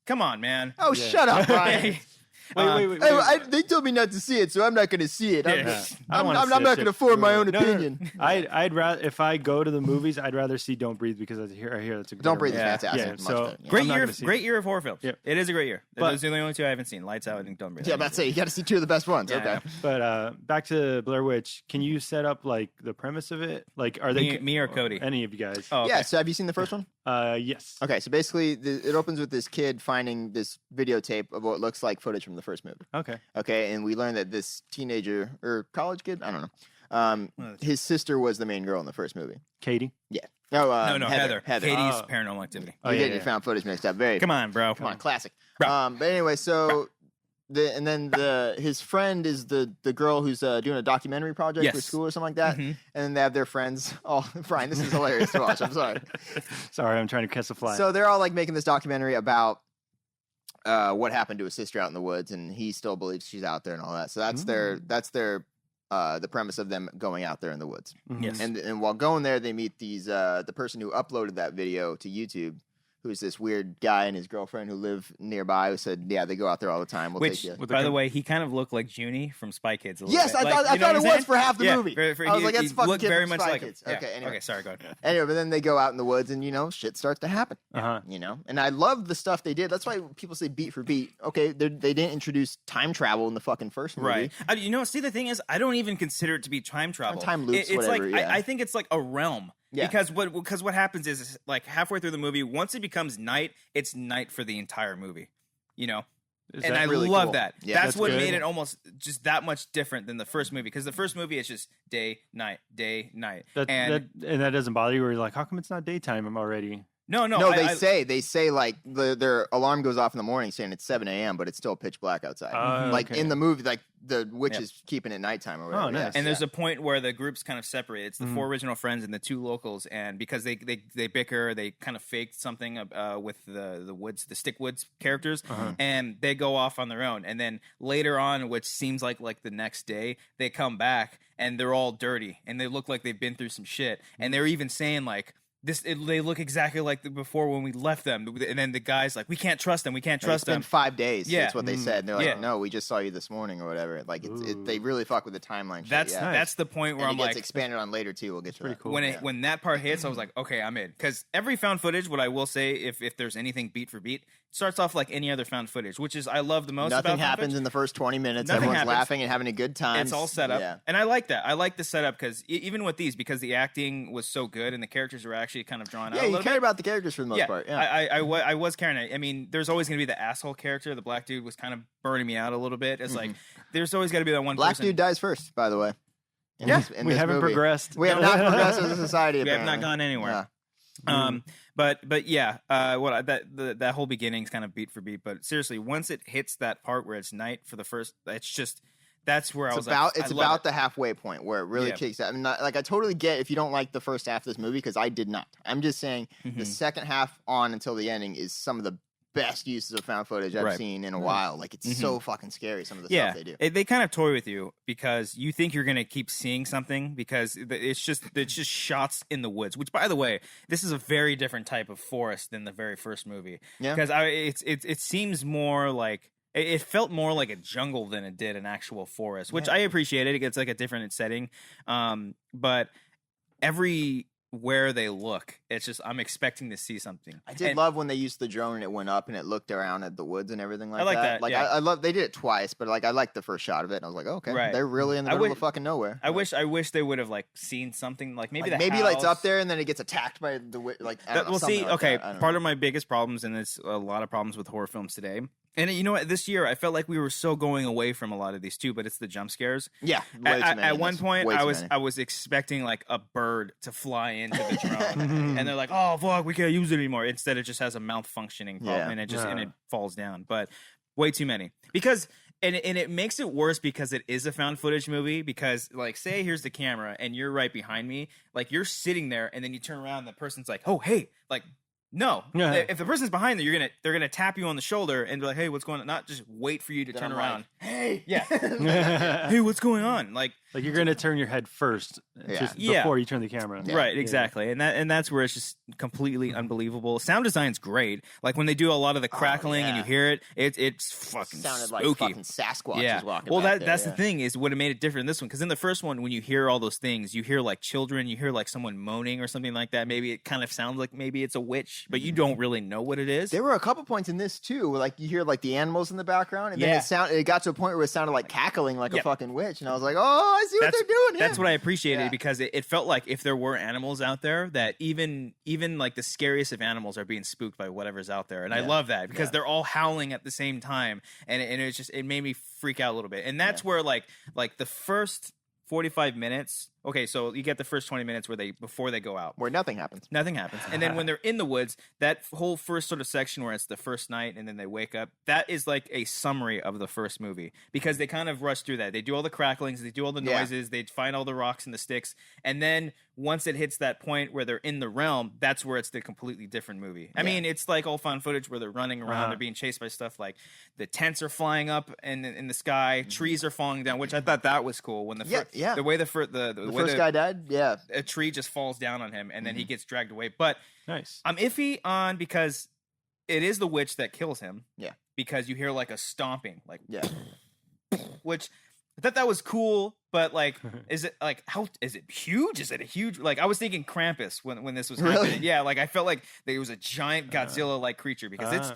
Come on, man. Oh, shut up, Brian. Wait. They told me not to see it, so I'm not going to see it. I'm not going to form my own opinion. I'd rather, if I go to the movies, I'd rather see Don't Breathe because I hear that's a good. Don't Breathe is fantastic. Yeah, so great year of horror films. Yep. It is a great year. Those are the only two I haven't seen. Lights Out and Don't Breathe. Yeah, that's it. You got to see two of the best ones. Yeah, okay. But back to Blair Witch. Can you set up like the premise of it? Like, are they me or Cody? Any of you guys? Oh, okay. Yeah. So have you seen the first one? Yes. Okay. So basically, it opens with this kid finding this videotape of what looks like footage from the first movie. Okay, and we learned that this teenager or college kid, I don't know, his sister was the main girl in the first movie. Katie? Yeah. No, Heather. Katie's Paranormal Activity. You found footage mixed up. Come on, bro. Come on, classic. Bro. But anyway, so his friend is the girl who's doing a documentary project for school or something like that, and then they have their friends. Oh, Brian, this is hilarious to watch. I'm sorry. Sorry, I'm trying to catch a fly. So they're all like making this documentary about what happened to his sister out in the woods, and he still believes she's out there and all that. So that's their the premise of them going out there in the woods. Yes. And while going there, they meet the person who uploaded that video to YouTube, who's this weird guy and his girlfriend who live nearby, who said, yeah, they go out there all the time. Which, by the way, he kind of looked like Junie from Spy Kids a little yes, bit. I thought it was for half the movie. I was like, that's fucking looked very much like Kids. him. Okay, anyway. Okay, sorry, go ahead. Anyway, but then they go out in the woods and, shit starts to happen. And I love the stuff they did. That's why people say beat for beat. Okay, they didn't introduce time travel in the fucking first movie. Right. See, the thing is, I don't even consider it to be time travel. Time loops, it's whatever, like, I think it's like a realm. Yeah. Because what happens is like halfway through the movie, once it becomes night, it's night for the entire movie. And I really love cool? that. Yeah, that's what good. made it almost just that much different than the first movie. Because the first movie is just day, night, day, night. And that doesn't bother you where you're like, how come it's not daytime already? No. They say like their alarm goes off in the morning saying it's 7 a.m., but it's still pitch black outside. Like in the movie, like the witch is keeping it nighttime or whatever. Oh, nice. And there's a point where the groups kind of separate. It's the four original friends and the two locals, and because they bicker, they kind of faked something with the Stick Woods characters, and they go off on their own. And then later on, which seems like the next day, they come back and they're all dirty and they look like they've been through some shit. And they're even saying like, they look exactly like before when we left them, and then the guy's like, we can't trust them. It's been 5 days. Yeah, that's what they said. And they're like, no, we just saw you this morning or whatever. Like they really fuck with the timeline. That's the point where and I'm it gets like, expanded on later too. We'll get to that. Cool. When that part hits, I was like, okay, I'm in. Because every found footage, what I will say, if there's anything beat for beat, starts off like any other found footage, which is I love the most. Nothing happens in the first 20 minutes. Everyone's laughing and having a good time. It's all set up, and I like that. I like the setup because even with these, because the acting was so good and the characters were actually kind of drawn out. Yeah, you care about the characters for the most part. Yeah, I was caring. I mean, there's always going to be the asshole character. The black dude was kind of burning me out a little bit. It's like there's always got to be that one black person. Dude dies first, by the way. We haven't progressed. We have not progressed as a society. We have not gone anywhere. Yeah. But yeah, that whole beginning's kind of beat for beat. But seriously, once it hits that part where it's night for the first, it's just. That's where it's about the halfway point where it really kicks out. I mean, I totally get if you don't like the first half of this movie because I did not. I'm just saying the second half on until the ending is some of the best uses of found footage I've seen in a while. Like it's so fucking scary. Some of the stuff they do. They kind of toy with you because you think you're gonna keep seeing something because it's just shots in the woods. Which, by the way, this is a very different type of forest than the very first movie. Yeah, because it seems more like. It felt more like a jungle than it did an actual forest, which I appreciated. It gets like a different setting. But everywhere they look, it's just I'm expecting to see something. I did love when they used the drone and it went up and it looked around at the woods and everything like that. I like that. Like I love they did it twice, but like I liked the first shot of it and I was like, okay, they're really in the middle of fucking nowhere. I wish they would have like seen something like maybe like, maybe it's up there and then it gets attacked by the like. We'll see. Like okay, part of my biggest problems, and it's a lot of problems with horror films today. And you know what? This year, I felt like we were so going away from a lot of these too, but it's the jump scares. Yeah. At one point, I was expecting like a bird to fly into the drone, and they're like, "Oh fuck, we can't use it anymore." Instead, it just has a malfunctioning problem, and it falls down. But way too many because And it makes it worse because it is a found footage movie. Because like, say here's the camera and you're right behind me, like you're sitting there, and then you turn around and the person's like, "Oh, hey," like. No, if the person's behind there, they're gonna tap you on the shoulder and be like, "Hey, what's going on?" Not just wait for you to turn around. Like, hey, Hey, what's going on? Like you're gonna turn your head first, just before you turn the camera. Yeah. Right, exactly, and that's where it's just completely unbelievable. Sound design's great. Like when they do a lot of the crackling and you hear it, it's fucking sounded spooky. like fucking Sasquatch was walking. Well, back that's the thing is what made it different in this one. Because in the first one, when you hear all those things, you hear like children, you hear like someone moaning or something like that. Maybe it kind of sounds like maybe it's a witch, but you don't really know what it is. There were a couple points in this too, where like you hear like the animals in the background, and then it got to a point where it sounded like cackling like a fucking witch, and I was like, oh, I see what they're doing. That's what I appreciated because it felt like if there were animals out there, that even like the scariest of animals are being spooked by whatever's out there, and I love that because they're all howling at the same time, and it's just it made me freak out a little bit, and that's where like the first 45 minutes. Okay, so you get the first 20 minutes before they go out. Where nothing happens. Nothing happens. And then when they're in the woods, that whole first sort of section where it's the first night and then they wake up, that is like a summary of the first movie because they kind of rush through that. They do all the cracklings, they do all the noises, they find all the rocks and the sticks. And then once it hits that point where they're in the realm, that's where it's the completely different movie. I mean, it's like all found footage where they're running around, they're being chased by stuff like the tents are flying up in the sky, trees are falling down, which I thought that was cool. When the way the first guy died, a tree just falls down on him and then he gets dragged away. But nice. I'm iffy on because it is the witch that kills him. Yeah, because you hear like a stomping, like which I thought that was cool. But like, is it like is it huge? Is it a huge? Like I was thinking Krampus when this was happening. Really? Yeah, like I felt like there was a giant Godzilla like creature because it's.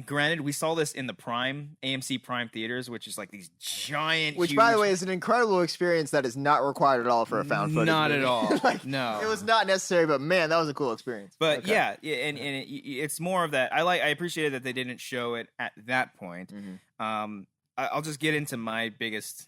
Granted, we saw this in the AMC Prime theaters, which is like these giant. Which, huge... by the way, is an incredible experience that is not required at all for a found footage. Not movie. at all. Like, no, it was not necessary. But man, that was a cool experience. But it's more of that. I appreciated that they didn't show it at that point. I'll just get into my biggest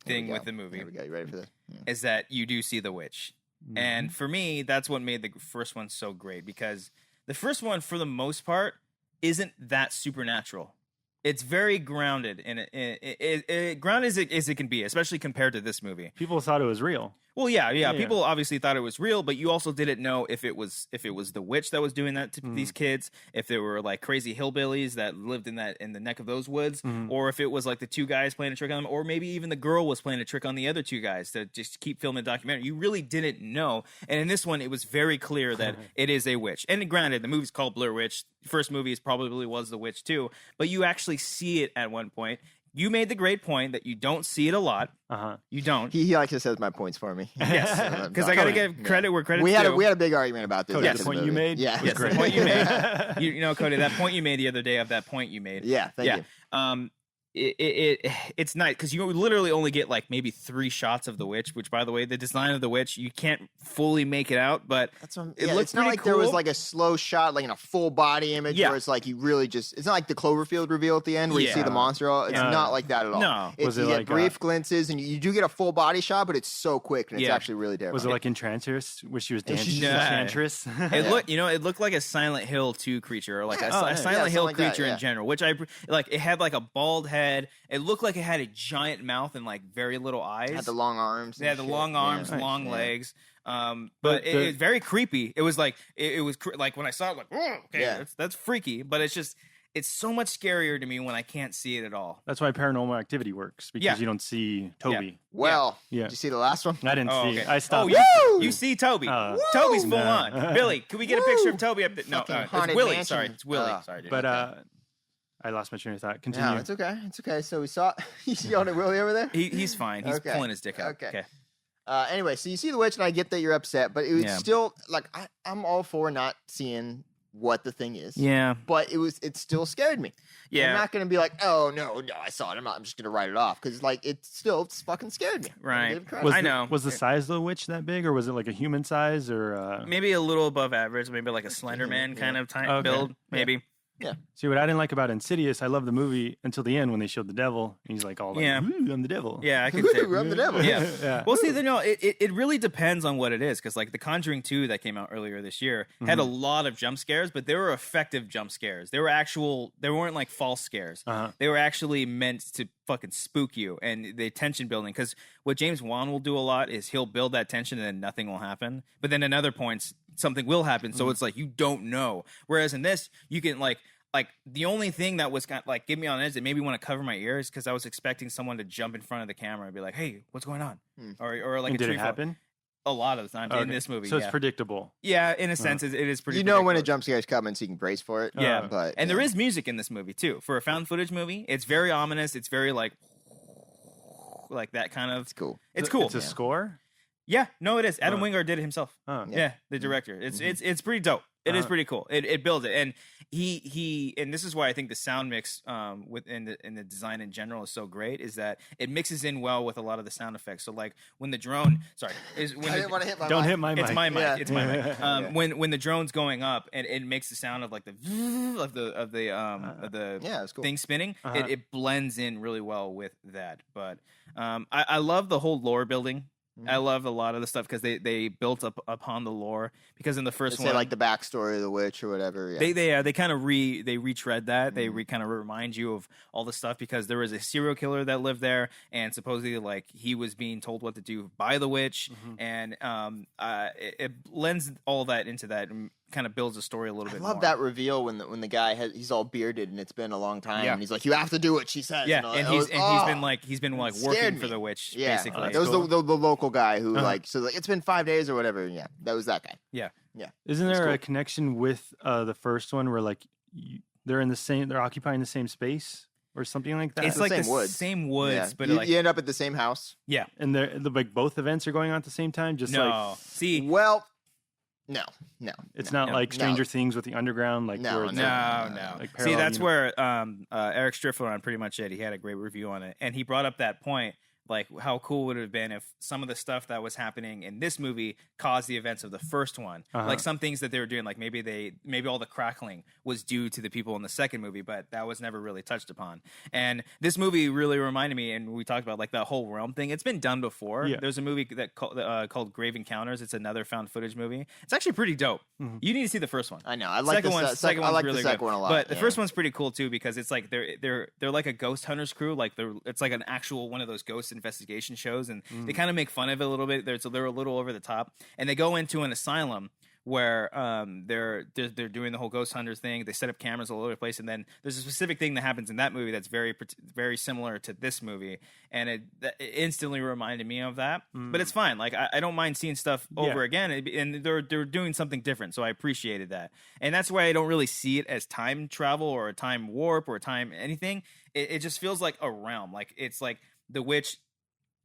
thing with the movie. Here we go. You ready for this? Yeah. Is that you do see the witch, and for me, that's what made the first one so great because the first one, for the most part, isn't that supernatural. It's very grounded in it grounded as it can be, especially compared to this movie. People thought it was real. Well, yeah. People obviously thought it was real, but you also didn't know if it was the witch that was doing that to these kids, if they were like crazy hillbillies that lived in the neck of those woods, or if it was like the two guys playing a trick on them, or maybe even the girl was playing a trick on the other two guys to just keep filming the documentary. You really didn't know. And in this one, it was very clear that it is a witch. And granted, the movie's called Blair Witch. The first movie probably was the witch too, but you actually see it at one point. You made the great point that you don't see it a lot. You don't. He likes to say my points for me. Yes, because I got to give credit where credit's due. We had a big argument about this. Cody, the point you made? Yeah. Yes, the point you made. You know, Cody, that point you made the other day of that point you made. Yeah, thank you. It's nice because you literally only get like maybe 3 shots of the witch, which, by the way, the design of the witch, you can't fully make it out, but it looks it's not like cool. There was like a slow shot, like in a full body image where it's like you really just, it's not like the Cloverfield reveal at the end where you see the monster. It's not like that at all. No. You get brief glimpses and you do get a full body shot, but it's so quick and it's actually really terrifying. Was it like Enchantress, where she was dancing? Enchantress? It looked like a Silent Hill 2 creature, or like a Silent Hill creature in general, which I like. It had like a bald head. It looked like it had a giant mouth and like very little eyes. It had the long arms. Yeah, the long arms, long legs. But it was very creepy. It was like like when I saw it, like, oh, okay, that's freaky. But it's so much scarier to me when I can't see it at all. That's why Paranormal Activity works, because you don't see Toby. Yeah. Well, did you see the last one? I didn't see. I stopped. You see Toby. Toby's full on. Billy, can we get a picture of Toby up there? No, it's Willie. Mansion. Sorry, it's Willie. Sorry, dude. But I lost my train of thought. Continue. No, it's okay. It's okay. So we saw he's yelling at Willie over there. He's fine. He's pulling his dick out. Okay. Anyway, so you see the witch, and I get that you're upset, but it was still like I'm all for not seeing what the thing is. Yeah. But it still scared me. Yeah. I'm not gonna be like, oh no, I saw it. I'm just gonna write it off because like it's fucking scared me. Right. I know. Was the size of the witch that big, or was it like a human size, or maybe a little above average, maybe like a Slender Man kind of build, maybe. Yeah. See, what I didn't like about Insidious, I love the movie until the end when they showed the devil. And he's like, all like, "Ooh, I'm the devil." Yeah, I can say I'm the devil. Yeah. Well, see, it really depends on what it is, because like The Conjuring 2 that came out earlier this year had a lot of jump scares, but they were effective jump scares. They weren't like false scares. They were actually meant to fucking spook you, and the tension building. Because what James Wan will do a lot is he'll build that tension and then nothing will happen. But then at other points, something will happen. So it's like you don't know. Whereas in this, you can like the only thing that was kind of like give me on edge that made me want to cover my ears because I was expecting someone to jump in front of the camera and be like, "Hey, what's going on?" Or like And did it happen? A lot of the times in this movie. So it's predictable. Yeah, in a sense, it is pretty. You know when a jump scare is coming, so you can brace for it. Yeah, but there is music in this movie too. For a found footage movie, it's very ominous. It's very like that kind of. It's cool. It's cool. It's a score. Yeah, no, it is. Adam Wanger did it himself. Oh. Yeah, the director. It's pretty dope. It is pretty cool. It builds it, and he and this is why I think the sound mix within the design in general is so great. Is that it mixes in well with a lot of the sound effects. So like when the drone, I didn't want to hit my don't mic. hit my mic. It's my mic. Yeah. It's my mic. When the drone's going up and it makes the sound of like the it's cool. thing spinning, it blends in really well with that. But I love the whole lore building. I love a lot of the stuff because they built up upon the lore, because in the first They one, say like the backstory of the witch or whatever. Yeah. they kind of retread that. They kind of remind you of all the stuff, because there was a serial killer that lived there, and supposedly like he was being told what to do by the witch, and it lends all that into that and kind of builds the story a little bit. I love more. that reveal when the guy he's all bearded and it's been a long time, and he's like, "You have to do what she says." Yeah, and he's been working for the witch, basically. That was the local guy who it's been 5 days or whatever. Yeah, that was that guy. Yeah. Isn't there a connection with the first one where like they're occupying the same space or something like that? It's like same the woods. same woods, but you end up at the same house. Yeah, and like both events are going on at the same time. No. It's not like Stranger Things with the underground. Like no. Like See, that's where Eric Striffler on Pretty Much It, he had a great review on it, and he brought up that point. Like, how cool would it have been if some of the stuff that was happening in this movie caused the events of the first one? Like some things that they were doing, like maybe all the crackling was due to the people in the second movie, but that was never really touched upon. And this movie really reminded me, and we talked about like that whole realm thing. It's been done before. Yeah. There's a movie that called Grave Encounters. It's another found footage movie. It's actually pretty dope. You need to see the first one. I know. I like the second one's really good. One a lot. But the first one's pretty cool too, because it's like they're like a ghost hunters crew. Like it's like an actual one of those ghost investigation shows, and they kind of make fun of it a little bit. They're a little over the top, and they go into an asylum where they're doing the whole ghost hunters thing. They set up cameras all over the place, and then there's a specific thing that happens in that movie that's very very similar to this movie, and it instantly reminded me of that. But it's fine. Like I don't mind seeing stuff over again, and they're doing something different, so I appreciated that. And that's why I don't really see it as time travel or a time warp or a time anything. It just feels like a realm. Like it's like the witch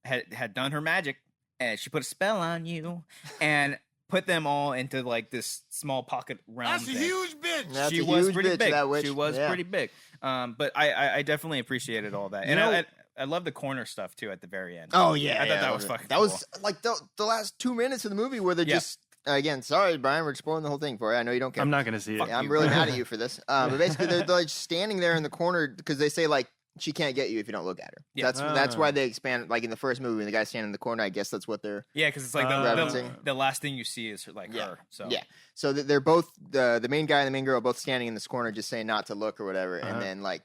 had done her magic, and she put a spell on you and put them all into like this small pocket realm. That's a huge bitch. She was pretty big. She was pretty big. But I definitely appreciated all that, and I love the corner stuff too at the very end. Oh yeah, I thought that was fucking. That was like the last 2 minutes of the movie where they're just. Again, sorry, Brian, we're spoiling the whole thing for you. I know you don't care. I'm not going to see it. I'm really mad at you for this. But basically, they're like standing there in the corner because they say like she can't get you if you don't look at her. Yeah. That's why they expand. Like in the first movie, when the guy's standing in the corner, I guess that's what they're. Yeah, because it's like the last thing you see is like her. So so they're both the main guy and the main girl both standing in this corner, just saying not to look or whatever, and then like.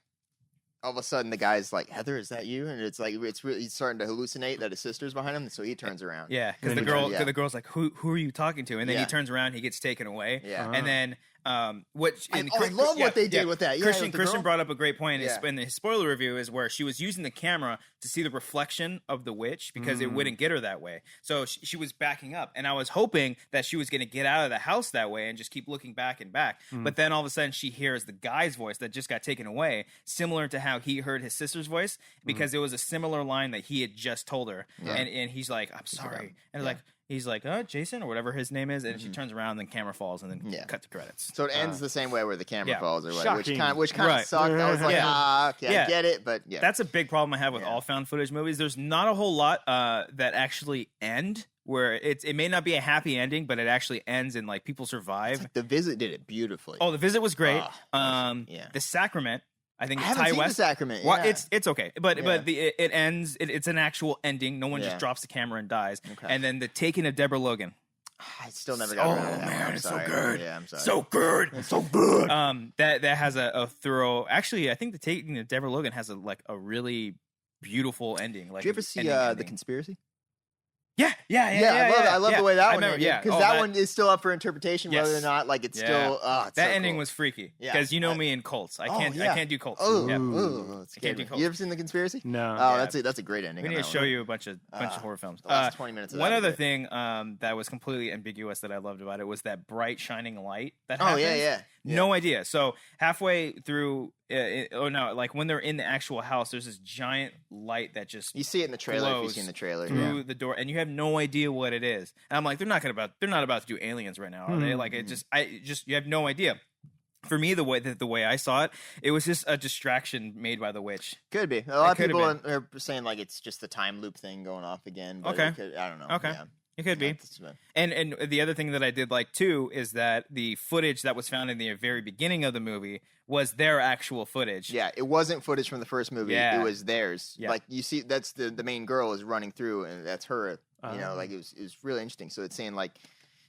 All of a sudden, the guy's like, "Heather, is that you?" And it's like he's starting to hallucinate that his sister's behind him, so he turns around. Yeah, because the girl's like, "Who are you talking to?" And then he turns around, he gets taken away. Yeah, and then I love what they did with that. Christian brought up a great point in his spoiler review is where she was using the camera to see the reflection of the witch because it wouldn't get her that way. So she was backing up, and I was hoping that she was going to get out of the house that way and just keep looking back and back. But then all of a sudden, she hears the guy's voice that just got taken away, similar to how he heard his sister's voice, because it was a similar line that he had just told her, and he's like, "I'm sorry," and like. He's like, Jason, or whatever his name is, and she turns around, and then camera falls, and then cut to credits. So it ends the same way where the camera falls, or what, which kind of sucked. I was like, I get it, but that's a big problem I have with all found footage movies. There's not a whole lot that actually end where it may not be a happy ending, but it actually ends and like people survive. Like The Visit did it beautifully. Oh, The Visit was great. Yeah. The Sacrament. I think I haven't seen The Sacrament. Well, yeah. it's okay, but it ends. It's an actual ending. No one Yeah. just drops the camera and dies. Okay. And then The Taking of Deborah Logan. I still never got around to that. Man, I'm it's sorry. so good. Yeah, I'm sorry. So good. It's so good. That has a thorough. Actually, I think The Taking of Deborah Logan has a really beautiful ending. Like, Did you ever see ending, The ending. Conspiracy? Yeah, I love the way that one ended. Yeah, because that one is still up for interpretation, Yes. whether or not like it's still. Oh, it's that so ending cool. was freaky. Yeah. Because you know me in cults. I can't do cults. Oh, Yeah. it's I can't do scary. cults. You ever seen The Conspiracy? No. Oh, Yeah. that's a great ending. We on need to that show one. you a bunch of horror films. The last 20 minutes of One that other was thing that was completely ambiguous that I loved about it was that bright shining light that Oh, happens. yeah. No idea. So halfway through, like when they're in the actual house, there's this giant light that just You see it in the trailer if glows you've seen the trailer. through the door, and you have no idea what it is. And I'm like, they're not about to do aliens right now, are they? Like you have no idea. For me, the way I saw it was just a distraction made by the witch. Could be. A lot of could people have are saying like it's just the time loop thing going off again. But Okay. it could, I don't know. Okay. Yeah. It could be. That's- And the other thing that I did like too is that the footage that was found in the very beginning of the movie was their actual footage. Yeah, it wasn't footage from the first movie. Yeah. It was theirs. Yeah. Like you see, that's the main girl is running through, and that's her. You know, like it was really interesting. So it's saying like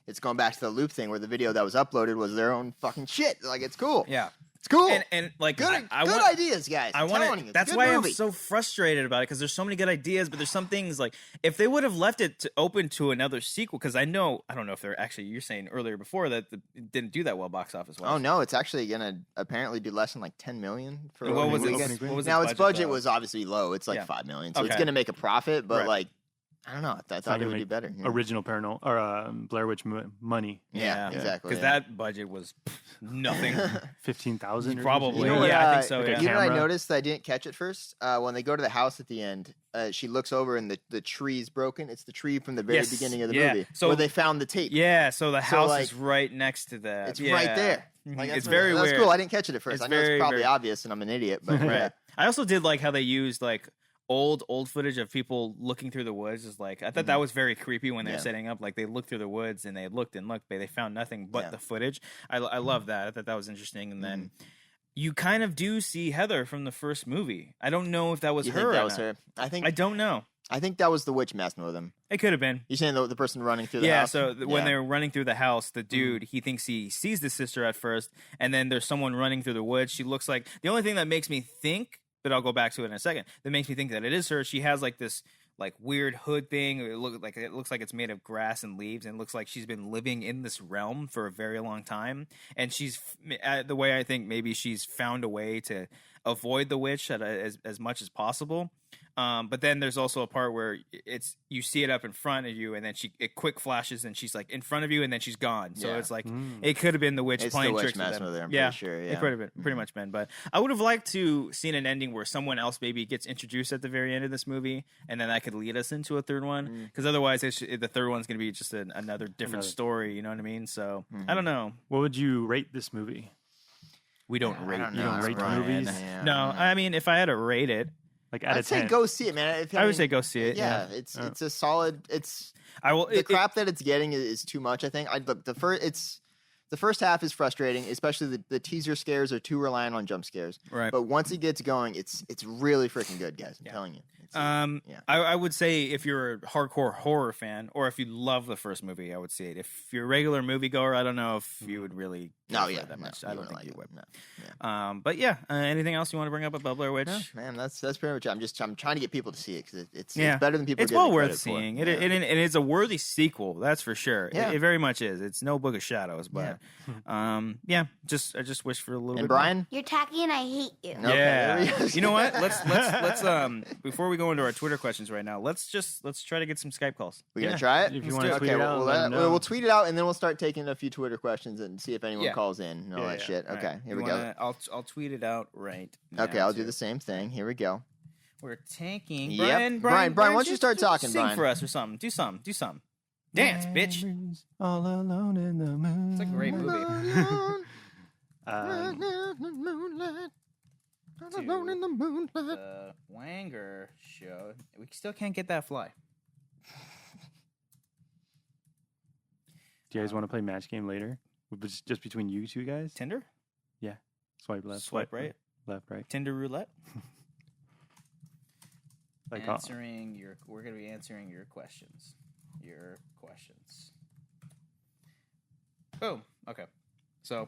it's going back to the loop thing where the video that was uploaded was their own fucking shit. Like it's cool. Yeah. It's cool. And like good I good want, ideas, guys. I I'm want telling you, to. it's That's a good why movie. I'm so frustrated about it because there's so many good ideas, but there's some things like if they would have left it open to another sequel, because I don't know if they're actually. You're saying earlier before that it didn't do that well box office wise. Oh no, it's actually gonna appearly do less than like 10 million for What was opening it? weekend. What was Now its budget though? was obviously low. It's like Yeah. 5 million, so it's Okay. gonna make a profit. But Right. like, I don't know. I thought it would do better. Yeah. Original Paranormal or Blair Witch money. Yeah, exactly. Because yeah. that budget was nothing. 15,000 Probably. You know what, Yeah, I think so. like a Yeah. You know what I camera. noticed that I didn't catch at first? When they go to the house at the end, she looks over and the tree's broken. It's the tree from the very Yes, beginning of the yeah. movie So- where they found the tape. Yeah, so the So, house like, is right next to that. It's Yeah. right there. Mhm. Like, It's very that's weird. cool. I didn't catch it at first. It's I know very, it's probably very- obvious, and I'm an idiot. But yeah. Right. I also did like how they used like old footage of people looking through the woods. Is like I thought that was very creepy when they're Yeah. setting up. Like they looked through the woods and they looked and looked, but they found nothing but Yeah. the footage. I love that. I thought that was interesting. And then you kind of do see Heather from the first movie. I don't know if that was You her. think or that was not. her? I don't know. I think that was the witch messing with him. It could have been. You saying the person running through the Yeah, house? so when Yeah. they're running through the house, the dude, he thinks he sees the sister at first, and then there's someone running through the woods. She looks like the only thing that makes me think, but I'll go back to it in a second, that makes me think that it is her. She has like this like weird hood thing. It looks like it's made of grass and leaves, and it looks like she's been living in this realm for a very long time. And she's the way I think maybe she's found a way to avoid the witch as much as possible. But then there's also a part where you see it up in front of you, and then it quick flashes, and she's like in front of you, and then she's gone. So Yeah. it's like it could have been the witch It's playing the witch tricks with messing them. with her, I'm yeah, pretty sure, it yeah. could have been pretty much been. But I would have liked to seen an ending where someone else maybe gets introduced at the very end of this movie, and then that could lead us into a third one. Because otherwise, the third one's going to be just another different story. You know what I mean? So I don't know. What would you rate this movie? We don't I rate. don't You don't know, rate Brian. movies? Yeah, No, I mean, if I had to rate it, Like out I'd of say 10. go see it, man. I would say go see it. Yeah, it's a solid. It's I will. the crap that it's getting is too much. I think. The first half is frustrating, especially the teaser scares are too reliant on jump scares. Right. But once it gets going, it's really freaking good, guys. I'm telling you. Yeah. I would say if you're a hardcore horror fan, or if you love the first movie, I would see it. If you're a regular moviegoer, I don't know if you would really care for it that much. I don't think you would. No, yeah. But yeah, anything else you want to bring up about Blair Witch? No, man, that's pretty much it. I'm trying to get people to see it because it's Yeah. better than people. It's give well it worth credit for. seeing. Yeah. It is a worthy sequel, that's for sure. Yeah. It very much is. It's no Book of Shadows, but I just wish for a little And bit. Brian, You're tacky and I hate you. Okay, Yeah. there we go. You know what? Let's before we go into our Twitter questions right now, let's try to get some Skype calls. we're gonna try it. If you Let's want do to it. tweet Okay, it out, well, let 'em know. we'll tweet it out and then we'll start taking a few Twitter questions and see if anyone Yeah. calls in and all that shit. All Okay, right. here You we go. wanna- I'll tweet it out right now. Okay, I'll do too. the same thing. Here we go. We're tanking. Yep. Brian, Brian, why don't you just start talking, sing Brian? for us or something. Do something. Dance, bitch. Memories all alone in the moon. It's a great movie. The Wanger show. We still can't get that fly. Do you guys want to play match game later? Just between you two guys? Tinder? Yeah. Swipe left. Swipe right. Left, right. Tinder roulette. Like We're gonna be answering your questions. Boom. Okay. So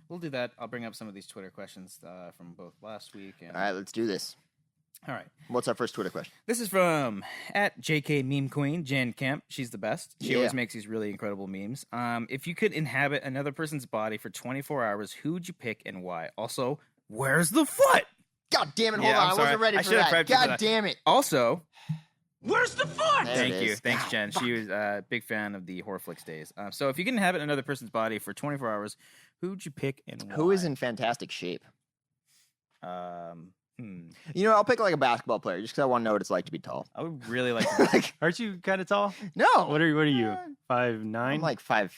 we'll do that. I'll bring up some of these Twitter questions from both last week. And... All right, let's do this. All right. What's our first Twitter question? This is from @JK Meme Queen, Jen Kemp. She's the best. She always makes these really incredible memes. If you could inhabit another person's body for 24 hours, who would you pick and why? Also, where's the foot? God damn it! Hold on, I wasn't ready for that. God damn it! Also, where's the foot? Thank you. Thanks, Jen. She was a big fan of the Horror Flicks days. So if you can inhabit another person's body for 24 hours, who would you pick and why? Who is in fantastic shape? You know, I'll pick like a basketball player just because I want to know what it's like to be tall. I would really like to. Aren't you kind of tall? No. What are you? 5'9"? I'm like 5'7",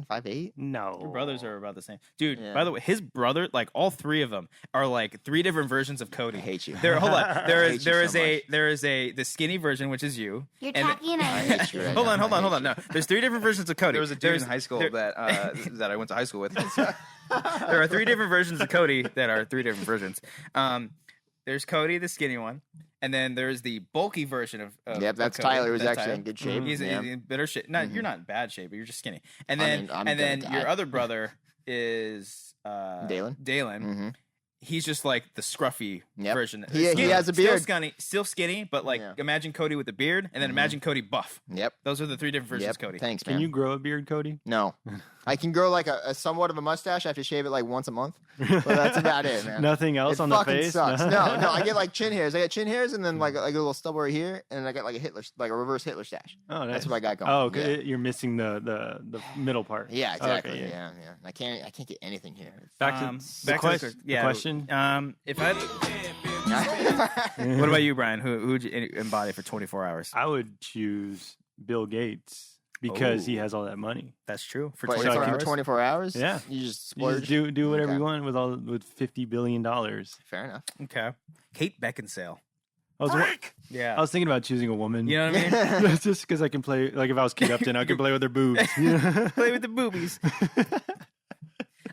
5'8". No. Your brothers are about the same. Dude, Yeah. by the way, his brother, like all three of them are like three different versions of Cody. I hate you. Hold on. There hate you so much. there is the skinny version, which is you. You're and talking I hate you right hold now. on. No, there's three different versions of Cody. There was a dude in high school that I went to high school with. There are three different versions of Cody that are three different versions. There's Cody, the skinny one, and then there's the bulky version of Yep, that's Cody. Tyler, who's That's actually Tyler. in good shape. He's Yeah. in better shape. No, you're not in bad shape, but you're just skinny. And I then mean, I'm and then gonna your die. other brother is Dalen. Dalen. He's just like the scruffy Yep. version. He has a beard. Still skinny, but like Yeah. imagine Cody with a beard, and then imagine Cody buff. Yep. Those are the three different versions Yep. of Cody. Thanks, man. Can you grow a beard, Cody? No. I can grow like a somewhat of a mustache. I have to shave it like once a month. But that's about it, man. Nothing else It on the fucking face? sucks. No, I get like chin hairs. I got chin hairs and then like a little stubble right here, and then I got like a reverse Hitler stash. Oh, That's nice. what I got going. Oh, okay. Yeah. You're missing the middle part. Yeah, exactly. Okay, yeah. I can't get anything here. Back to the question. If I, what about you, Brian? Who'd you embody for 24 hours? I would choose Bill Gates because he Oh. has all that money. That's true. For But 24 for hours. 24 hours? Yeah. You just You splurge? just do whatever Okay. you want with $50 billion. Fair enough. Okay. Kate Beckinsale. I Yeah. was thinking about choosing a woman. You know what I mean? Just because I can play, like if I was Kate Upton, I could play with her boobs. Play with the boobies.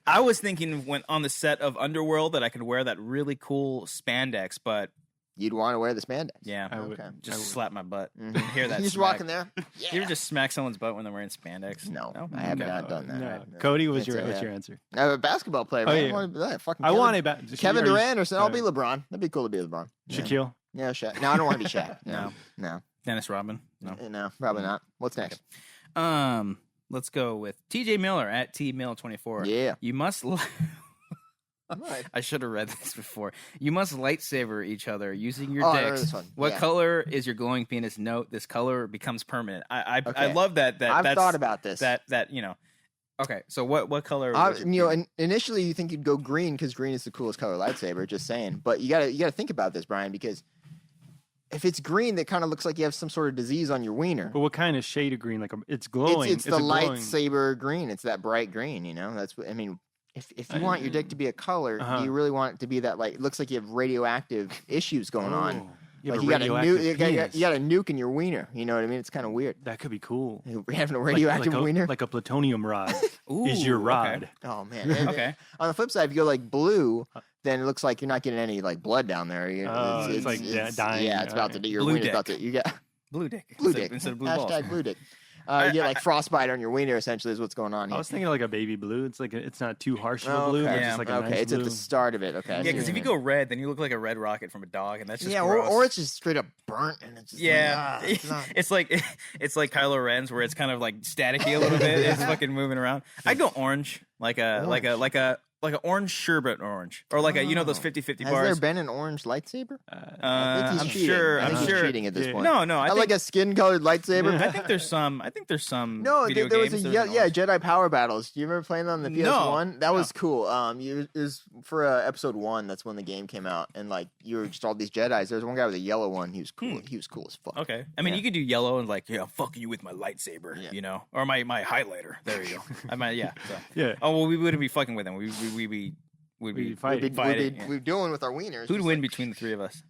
I was thinking when on the set of Underworld that I could wear that really cool spandex, but You'd want to wear the spandex. yeah, I would. Okay. just slap my butt. Mhm. Hear that? You just smack. walking there? You ever just smack someone's butt when they're wearing spandex? No, No? I have Okay. not done that. No. No. Cody, what's Can't your say that. answer? I'm a basketball player. Oh, Man. yeah. I want to be that. Fucking I Kevin, want it. Kevin are you- Durant, or I'll be LeBron. That'd be cool to be LeBron. Yeah. Shaquille. Yeah, Shaq. No, I don't want to be Shaq. No. No. Dennis Rodman? No. No, probably not. What's next? Let's go with TJ Miller @TMill24. Yeah. You must. Right. I should have read this before. You must lightsaber each other using your Oh, I read dicks. this one. What Yeah. color is your glowing penis? Note this color becomes permanent. I Okay. love that. I've that's, thought about this. That you know. Okay, so what color? was your You know, penis? initially you think you'd go green because green is the coolest color lightsaber. Just saying, but you gotta think about this, Brian, because if it's green, that kind of looks like you have some sort of disease on your wiener. But what kind of shade of green? Like it's glowing. It's the a glowing- lightsaber green. It's that bright green. You know, that's what I mean. If you want your dick to be a color, do you really want it to be that like? It looks like you have radioactive issues going on. Oh, you Like have you a got a radioactive nuke. penis. You got a nuke in your wiener. You know what I mean? It's kind of weird. That could be cool. Having a radioactive wiener. like a plutonium rod is Ooh, your okay. rod. Oh man. And Okay. On the flip side, if you go like blue, then it looks like you're not getting any like blood down there. Oh, it's like dying. Yeah, it's about to do your Blue wiener's dick. about to. You got Blue dick. blue instead, dick instead of blue Hashtag balls. blue dick. You get like frostbite on your wiener. Essentially, is what's going on I here. was thinking like a baby blue. It's like it's not too harsh of a Oh, blue, okay. but Yeah. just like a Okay, nice it's blue. at the start of it. Okay. I Yeah, see because what if you mean. go red, then you look like a red rocket from a dog, and that's just yeah, gross. or it's just straight up burnt and it's just Yeah, like, it's not. it's like Kylo Ren's, where it's kind of like staticky a little bit. It's fucking moving around. I'd go orange, like an orange sherbet orange, or like a those 50-50 Has bars. there been an orange lightsaber? I think he's I'm cheating. sure. I think I'm he's sure. cheating at this Yeah. point. No, I Not think like a skin-colored lightsaber. I think there's some. No, video there was games a that are orange. Jedi Power Battles. Do you remember playing that on the No, PS1? That was cool. It was for episode 1. That's when the game came out, and like you were just all these Jedi's. There was one guy with a yellow one. He was cool. He was cool as fuck. Okay, I mean Yeah. you could do yellow and like I'm fucking you with my lightsaber, Yeah. or my highlighter. There you go. I might So. Yeah. Oh well, we wouldn't be fucking with him. We'd be We'd be We'd fighting. be, Fighting, yeah. we're doing with our wieners. Who'd just win like- between the three of us?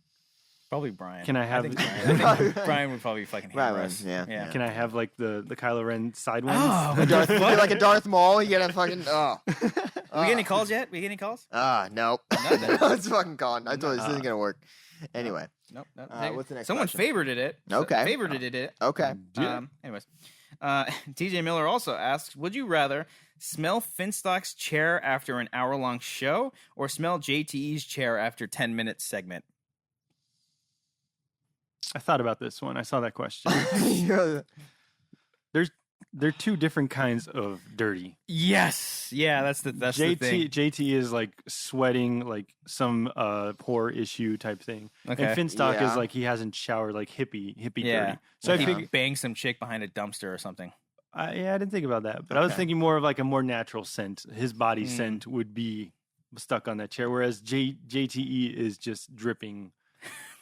Probably Brian. Can I have? I think Brian would probably fucking hammer Brian, us. yeah. Can I have like the Kylo Ren side ones? Oh, You're like a Darth Maul. You gotta fucking. Oh. We get any calls yet? We get any calls? Nope. It's fucking gone. I told you this isn't gonna work. Anyway. Nope. What's the next Someone question? favorited it. Okay. Favorited it. Okay. Anyways. TJ Miller also asks, would you rather smell Finstock's chair after an hour-long show or smell JTE's chair after 10-minute segment? I thought about this one. I saw that question. Yeah. They're two different kinds of dirty. Yes. Yeah, that's the thing. JT is like sweating like some poor issue type thing. Okay. And Finstock Yeah. is like he hasn't showered, like hippie Yeah. dirty. So Like I he think bang some chick behind a dumpster or something. I didn't think about that, but I was Okay. thinking more of like a more natural scent. His body scent would be stuck on that chair, whereas JTE is just dripping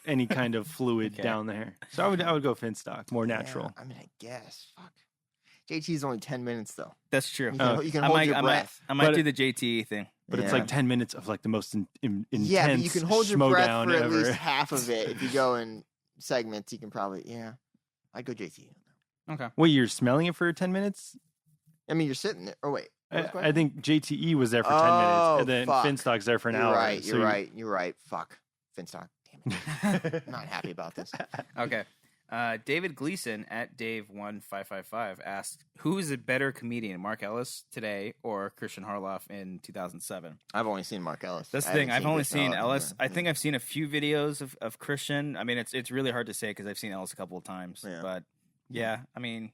any kind of fluid Okay. down there. So I would go Finstock, more natural. Yeah, I mean, I guess. Fuck. JT is only 10 minutes though. That's true. You can hold your breath. I might But do the JTE thing. But it's Yeah. like 10 minutes of like the most intense Yeah, but you can hold your breath schmodown for at ever. least half of it. If you go in segments, you can probably. Yeah, I'd go JT. Okay. Wait, you're smelling it for 10 minutes? I mean, you're sitting there. Oh wait. I think JTE was there for 10 Oh, minutes, and then fuck. Finstock's there for an You're hour. right. So You're right. You're right. Fuck. Finstock. Damn it. I'm not happy about this. Okay. David Gleason at Dave1555 asked, who is a better comedian, Mark Ellis today or Christian Harloff in 2007? I've only seen Mark Ellis. That's the I thing. haven't I've only Christian seen Harloff Ellis. either. I think I've seen a few videos of Christian. I mean, it's really hard to say because I've seen Ellis a couple of times. Yeah. But yeah, I mean,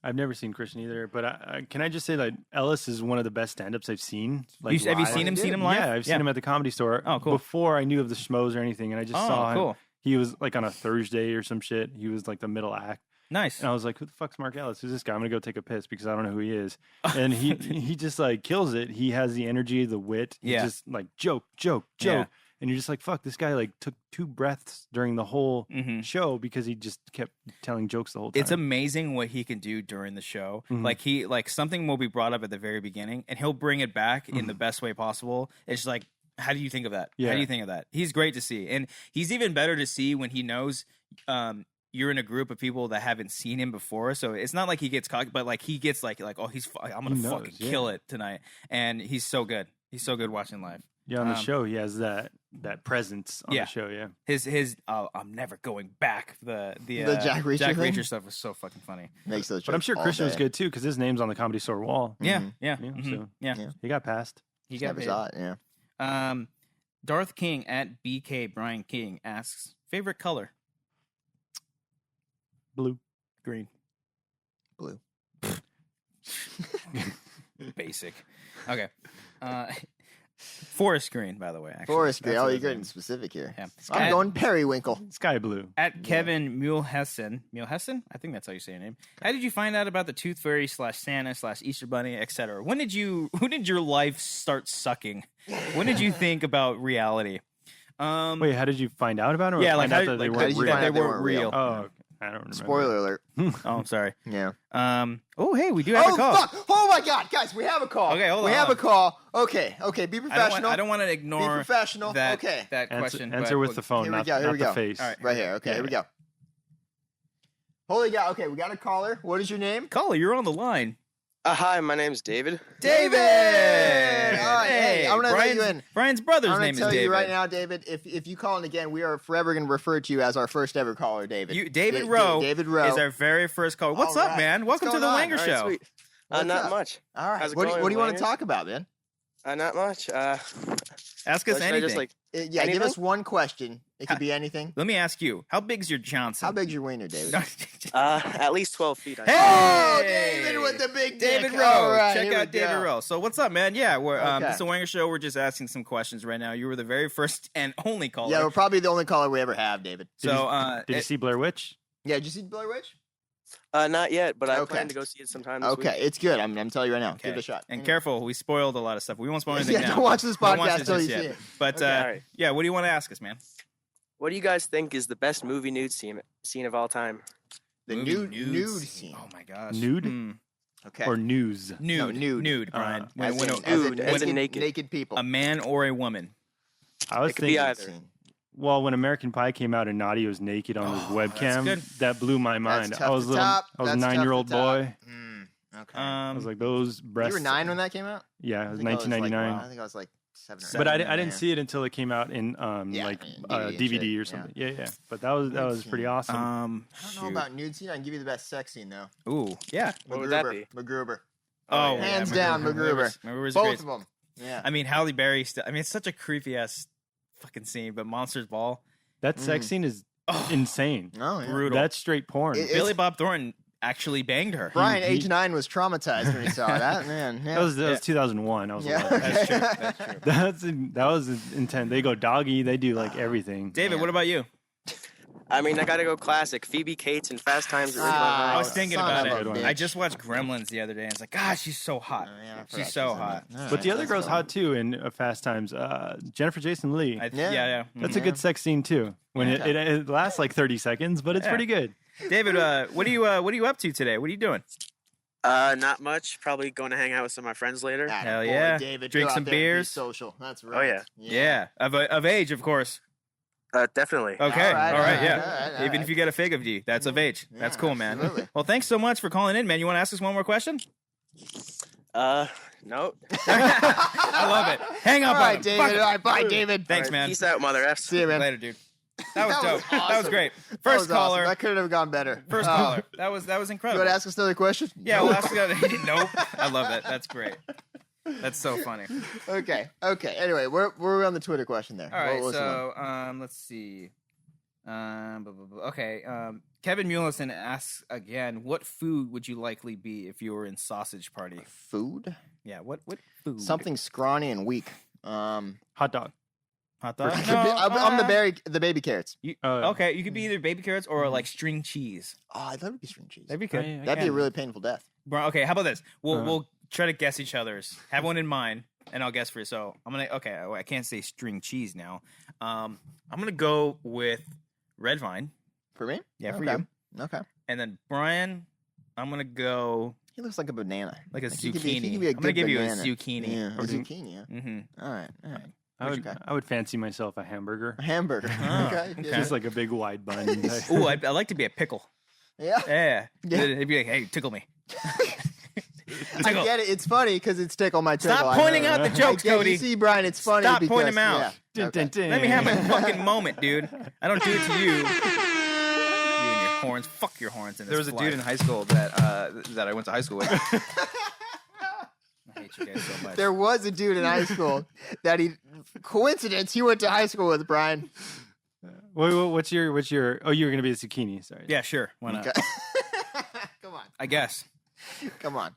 I've never seen Christian either, but can I just say that Ellis is one of the best stand-ups I've seen. Like, have you live. seen him? Seen him live? Yeah, I've seen him at the Comedy Store. Oh, cool. Before I knew of the schmoes or anything, and I just saw him. Cool. He was like on a Thursday or some shit. He was like the middle act. Nice. And I was like, who the fuck's Mark Ellis? Who's this guy? I'm going to go take a piss because I don't know who he is. And he just like kills it. He has the energy, the wit. He Yeah. just like joke. Yeah. And you're just like, fuck, this guy like took 2 breaths during the whole Mhm. show because he just kept telling jokes the whole time. It's amazing what he can do during the show. Mhm. Like something will be brought up at the very beginning, and he'll bring it back in the best way possible. It's like, how do you think of that? Yeah. How do you think of that? He's great to see, and he's even better to see when he knows you're in a group of people that haven't seen him before. So it's not like he gets cocky, but like he gets like oh, I'm gonna He knows, fucking yeah. kill it tonight, and he's so good. He's so good watching live. Yeah, on the show, he has that presence on Yeah. the show, yeah. His I'm never going back. The Jack Reacher thing? Reacher stuff was so fucking funny. Makes those But I'm jokes sure all Christian was day. good too because his name's on the Comedy Store wall. Yeah, Mhm. yeah, Yeah, mhm, so- yeah. Yeah. He got passed. He Just got never paid. saw it. Yeah. Darth King at BK Brian King asks, favorite color? Blue. Green. Blue. Basic. Okay. Forest green, by the way. Actually. Forest Green. That's Oh, what you're his getting name- specific here. Yeah. I'm going periwinkle. Sky blue. At Kevin Mulehessen. Mulehessen? I think that's how you say your name. How did you find out about the Tooth Fairy / Santa / Easter Bunny, etc.? When did your life start sucking? When did you think about reality? Wait, how did you find out about it? Or Yeah, like find out how that they did weren't you real? find out they they weren't weren't real? real? Oh, okay. I don't remember. Spoiler alert. Oh, I'm sorry. Yeah. Oh, hey, we do have a call. fuck! Oh my god, guys, we have a call. Okay, hold We on, have hold a call. Okay, be professional. I don't want to Be ignore professional. that, Okay. that Answer, question. answer but with the phone, here we not, go, here not we the go. face. All right. Right here. Okay, here we go. Holy God. Okay, we got a caller. What is your name? Caller, you're on the line. Hi, my name's David. David! All right, hey, I'm gonna let you in. Brian's brother's I'm name gonna is tell David. you right now, David. If you call in again, we are forever gonna refer to you as our first ever caller, David. David Rowe. David Rowe is our very first caller. What's All up, right. man? Welcome What's to the going on? Wanger All right, Show. sweet. What's Not up? much. All right. How's it What going, do you want Wangers? to talk about, man? Not much. Ask us should I anything. just like? Yeah, give Anything? us one question. It could be anything. Let me ask you. How big's your Johnson? How big's your wiener, David? At least 12 feet. I think. Oh, Hey! David with the big David dick. Rowe. All right, Check here we out David go. Rowe. So what's up, man? Yeah, we're Okay. this is the Wanger Show. We're just asking some questions right now. You were the very first and only caller. Yeah, we're probably the only caller we ever have, David. so Did you see Blair Witch? Yeah, did you see Blair Witch? Not yet, but I Okay. plan to go see it sometime this Okay, week. it's good. I'm telling you right now. Okay. Give it a shot. And careful, we spoiled a lot of stuff. We won't spoil anything Yeah, now. don't watch this Don't watch podcast it until just you yet. see it. But Okay, all right. yeah, what do you want to ask us, man? What do you guys think is the best movie nude scene of all time? The Movie nude nudes. scene. Oh my gosh. Nude? Hmm. Okay. Or news? Nude. No, nude. Nude, Brian. As when in- a, as in nude, as in naked. naked people. a man or a woman. I was It could be thinking either. Scene. well, when American Pie came out and Naughty was naked on his webcam, good. that blew my mind. That's I tough was to top. I was a That's tough to 9-year-old top. boy. Okay. I was like, those breasts. You were 9 when that came out? Yeah, it I was think I was, like, 1999. I think I was like 7 or 8. But I didn't see it until it came out in DVD or shit, something. Yeah. But that was pretty awesome. I don't know about nude scene. I can give you the best sex scene though. Ooh, yeah. What would that be? MacGruber. Oh, yeah. Hands down, MacGruber. MacGruber's Both great. of them. Yeah. I mean, Halle Berry. It's such a creepy ass fucking scene. But Monsters Ball, That sex scene is insane. Oh, yeah. brutal. That's straight porn. Billy Bob Thornton actually banged her. Brian, age 9, was traumatized when he saw that. Man, yeah. that was 2001. I was Yeah. 11. That's true. That's true. That was intense. They go doggy. They do like everything. David, what about you? I mean, I gotta go classic. Phoebe Cates and Fast Times at Ridgemont Ah, I High. was thinking son about of it. a bitch. I just watched Gremlins the other day, and it's like, God, she's so hot. Oh, yeah, I forgot She's she's so in hot. it. All But the right, other that's girl's cool. hot too in Fast Times. Jennifer Jason Leigh. Yeah. That's a good sex scene too. When it lasts like 30 seconds, but it's Yeah. pretty good. David, what are you up to today? What are you doing? Not much. Probably going to hang out with some of my friends later. Hell Attaboy, yeah. David. Drink Go out some there and be beers. social. That's right. yeah. Yeah, of age, of course. Definitely. Okay, all right, all right, yeah. all right. Even if you get a fake of D, that's of age. That's cool, man. absolutely. Well, thanks so much for calling in, man. You want to ask us one more question? No. I love it. Hang up All on right, him. David. Fuck All it. right, bye, David. Thanks, All right, man. Peace out, mother F's. See you, man. Later, dude. That was That dope. was That was awesome. great. That First was awesome. caller. That could have gone better. First caller. That was You incredible. want to ask us another question? Yeah, we'll ask you. Nope. I love it. That's great. That's so funny. Okay. Anyway, where were we on the Twitter question there? All right, What was the one? so let's see. Okay. Kevin Mulison asks again, what food would you likely be if you were in sausage party? Food? Yeah, what food? Something scrawny and weak. Hot dog. Hot dog? I'm the baby carrots. Okay, you could be either baby carrots or like string cheese. Oh, I'd love to be string cheese. That'd be good. Yeah, That'd be a really painful death. Bro, okay, how about this? We'll try to guess each other's. Have one in mind, and I'll guess for you. So I'm gonna. Okay, I can't say string cheese now. I'm gonna go with red vine. For me? Yeah, for Okay. you. Okay. And then Brian, I'm gonna go He looks like a banana. like a Like, he zucchini. could be- he could be a I'm gonna good give you a banana. zucchini. Yeah, a zucchini, yeah. Mm-hmm. All right. Okay. I would fancy myself a hamburger. A hamburger. Oh, okay. okay. Just like a big wide bun. Ooh, I like to be a pickle. Yeah. Yeah. Yeah. It'd be like, hey, tickle me. I Tickle. get it. It's funny because it's tickle my tickle. Stop I know pointing that. out the jokes, I get- Cody. You see, Brian, it's funny. Stop because, pointing 'em out. Yeah. Dun, Okay. dun, dun. Let me have my fucking moment, dude. I don't do it to you. You and your horns. Fuck your horns. In this There was a flight. dude in high school that I went to high school with. I hate you guys so much. There was a dude in high school that coincidence, he went to high school with Brian. What's your? Oh, you were gonna be the zucchini. Sorry. Yeah, sure. Why not? Okay. Come on. I guess. Come on.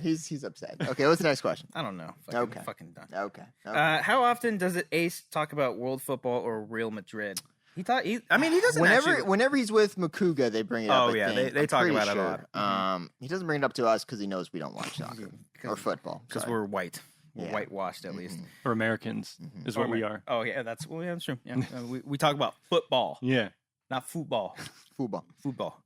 He's upset. Okay, what's the next question? I don't know. Okay. Fucking done. Okay. How often does it Ace talk about world football or Real Madrid? He doesn't. Whenever he's with Makuga, they bring it up. Oh, I yeah, think. they I'm talk pretty about it a sure. lot. He doesn't bring it up to us because he knows we don't watch soccer or football. because Sorry. we're white. We're Yeah. whitewashed at least. Or Americans is what we are. Oh yeah, that's true. Yeah, we talk about football, Yeah. not football. football. Football.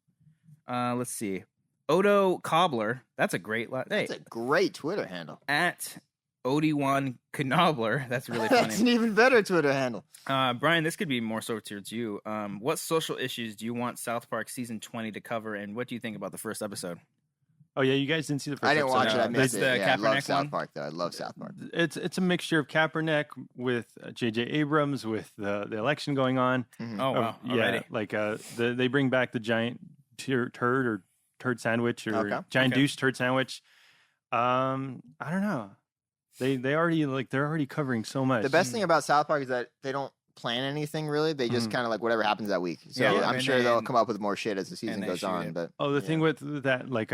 Let's see. Odo Cobbler. That's a great. Hey, That's a great Twitter handle. at Odi1 Knobler. That's really That's an funny. even better Twitter handle. Brian, this could be more so towards you. What social issues do you want South Park season 20 to cover, and what do you think about the first episode? Oh yeah, you guys didn't see the first. I didn't watch it. I No, missed that's it. the Yeah, I love Kaepernick South one? Park, though. I love South Park. It's a mixture of Kaepernick with J.J. Abrams with the election going on. Oh wow, Yeah, already. like they bring back the giant turd sandwich or Okay. giant Okay. douche turd sandwich. I don't know. They're already covering so much. The best thing about South Park is that they don't plan anything really. They just kind of like whatever happens that week. So Yeah, I'm and sure they'll then- come up with more shit as the season they goes shoot on. it. But Oh, the thing yeah. with that, like,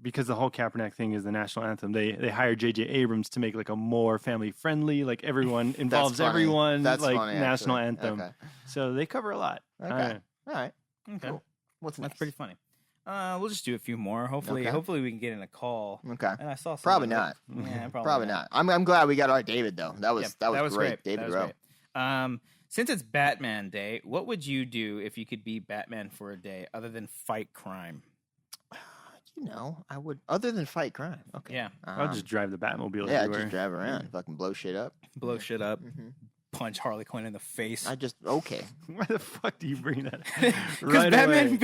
because the whole Kaepernick thing is the national anthem, they hired J.J. Abrams to make like a more family friendly, like everyone involves funny. everyone, That's like funny, national actually. anthem. Okay. So they cover a lot. Okay. All right. Okay, Cool. What's that's next? pretty funny. We'll just do a few more. Hopefully, Okay. we can get in a call. Okay. And I saw Probably somebody- not. Yeah, Probably not. I'm glad we got our David though. That was Yeah, that was great. David That was Rowe. great. Since it's Batman Day, what would you do if you could be Batman for a day other than fight crime? You know, I would other than fight crime. Okay. Yeah, I'll just drive the Batmobile yeah, everywhere. just drive around, fucking blow shit up. blow shit up. Mm-hmm. punch Harley Quinn in the face. Okay. Why the fuck do you bring that up? Because Batman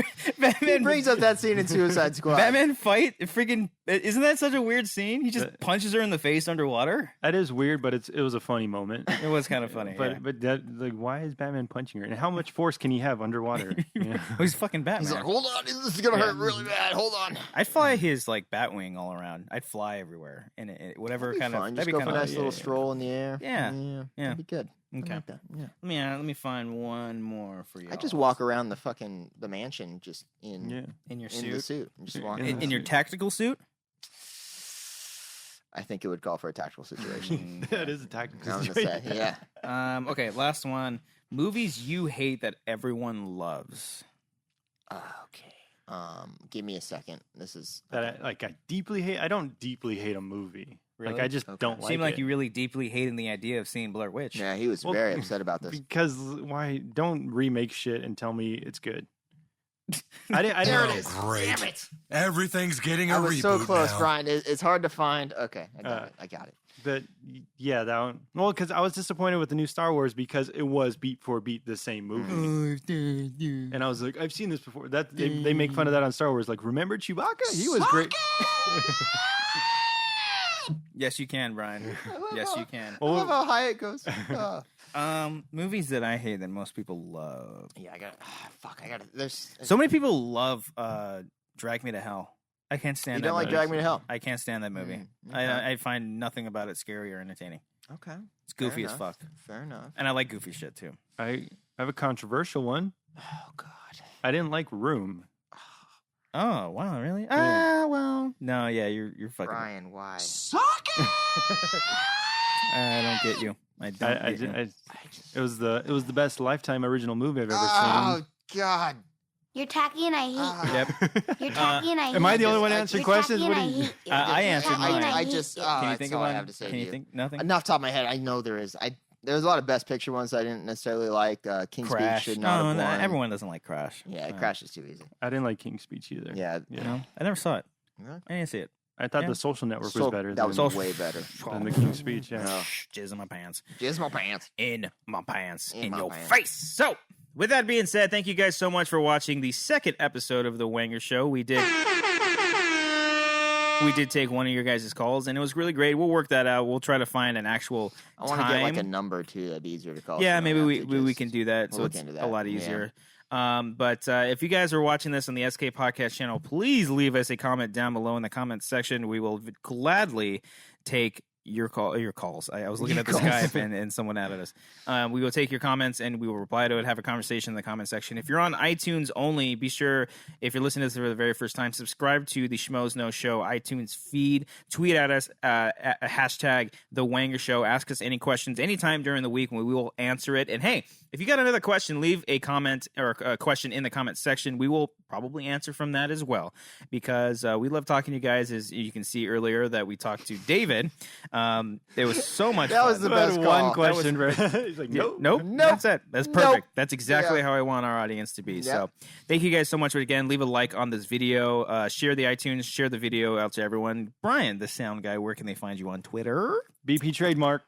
He brings up that scene in Suicide Squad. Batman fight, freaking, isn't that such a weird scene? He just punches her in the face underwater. That is weird, but it was a funny moment. It was kind of funny. But that, like, why is Batman punching her? And how much force can he have underwater? Well, he's fucking Batman. He's like, hold on, this is gonna hurt really bad. Hold on. I'd fly his like Batwing all around. I'd fly everywhere, and whatever That'd be kind fun. of Just that'd go be for a kind nice little stroll in the air. Yeah. That'd be good. Okay. I like that. Yeah. Let me find one more for you. I just walk around the mansion just in in your in the suit. suit. Just walk In your tactical suit. I think it would call for a tactical situation. That is a tactical I'm gonna situation. say, yeah. Okay, last one. Movies you hate that everyone loves. Okay. Give me a second. This is That I deeply hate. I don't deeply hate a movie. Really? Like I just don't like Seemed like it. you really deeply hated the idea of seeing Blair Witch. Yeah, he was very upset about this. Because why don't remake shit and tell me it's good? I didn't. There know. it is. Great. Damn it. Everything's getting a I was reboot so close, now. Brian. It's hard to find. Okay, I got it. But yeah, that one. Well, because I was disappointed with the new Star Wars because it was beat for beat the same movie, and I was like, I've seen this before. That they make fun of that on Star Wars. Like, remember Chewbacca? He was great. Yes, you can, Brian. Yes, you can. I love how high it goes. Movies that I hate that most people love. Yeah, I got it. Fuck, I got it. There's So many people love Drag Me to Hell. I can't stand You that don't like movie. Drag Me to Hell? I can't stand that movie. okay. I find nothing about it scary or entertaining. Okay. It's goofy as enough. fuck. Fair enough. And I like goofy shit too. I have a controversial one. Oh God. I didn't like Room. Oh, wow, really? Yeah. Well. No, yeah, you're fucking. Brian, why? I don't get you. I don't get you. It was the best Lifetime original movie I've ever Oh God. You're tacky and I hate you. Yep. You're tacky and I hate you. Am I the only one I answering You're questions? tacky What and do I you? hate you. I You're answered tacky and mine. I I hate just. you. Oh, Can you that's think of all I one? have to say Can to you you. think nothing? Enough top of my head. I know there is. There's a lot of Best Picture ones I didn't necessarily like. King's Speech Crash. should not No, have no, won. everyone doesn't like Crash. Yeah, Crash is too easy. I didn't like King's Speech either. Yeah. No, I never saw it. Really? I didn't see it. I thought Yeah. The Social Network So- was better. That was than, way better. than the King's Speech. Yeah. Oh. Jizz in my pants. Jizz my pants. In my pants. In In my your pants. face. So, with that being said, thank you guys so much for watching the second episode of the Wanger Show. We did take one of your guys' calls, and it was really great. We'll work that out. We'll try to find an actual I want to time. get like a number too. That'd be easier to call. Yeah, so maybe I we don't have to we just- can do that. we'll So look it's into a that. lot Yeah. easier. But if you guys are watching this on the SK Podcast channel, please leave us a comment down below in the comments section. We will gladly take your calls. I was looking at the Skype and someone added us. We will take your comments and we will reply to it, have a conversation in the comment section. If you're on iTunes only, be sure, if you're listening to this for the very first time, subscribe to the Schmoes No Show iTunes feed. Tweet at us at hashtag The Wanger Show. Ask us any questions anytime during the week and we will answer it. And hey, if you got another question, leave a comment or a question in the comment section. We will probably answer from that as well because we love talking to you guys. As you can see earlier that we talked to David. There was so much That fun. was the best call. one question. Right? He's like, Yeah, nope. nope. That's it. That's perfect. Nope. That's exactly Yeah. how I want our audience to be. Yep. So thank you guys so much. But again, leave a like on this video. Share the iTunes. Share the video out to everyone. Brian, the sound guy, where can they find you on Twitter? BP trademark.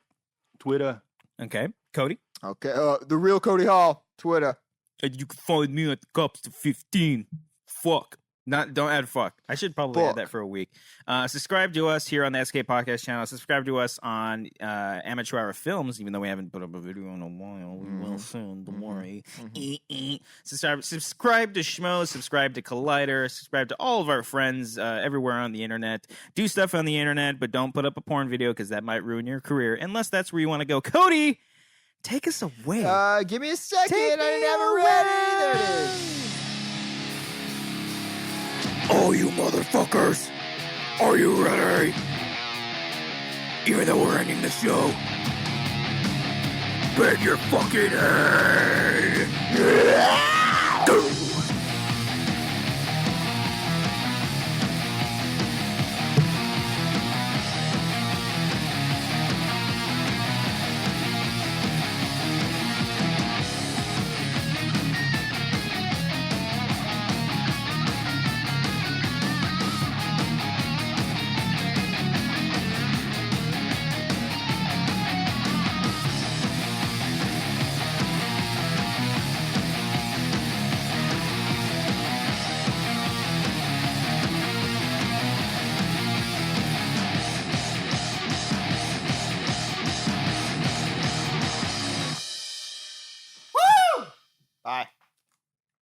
Twitter. Okay. Cody? Okay. The real Cody Hall. Twitter. You can find me at Cobbster 15. Fuck. Don't add fuck. I should probably add that for a week. Subscribe to us here on the SK Podcast channel. Subscribe to us on Amateur Hour Films, even though we haven't put up a video in a while. We will soon. Don't worry. Subscribe to Schmo. Subscribe to Collider. Subscribe to all of our friends everywhere on the internet. Do stuff on the internet, but don't put up a porn video because that might ruin your career, unless that's where you want to go. Cody, take us away. Give me a second. Take I didn't have it ready. There it is. Oh, you motherfuckers! Are you ready? Even though we're ending the show, bend your fucking head! Go! Bye.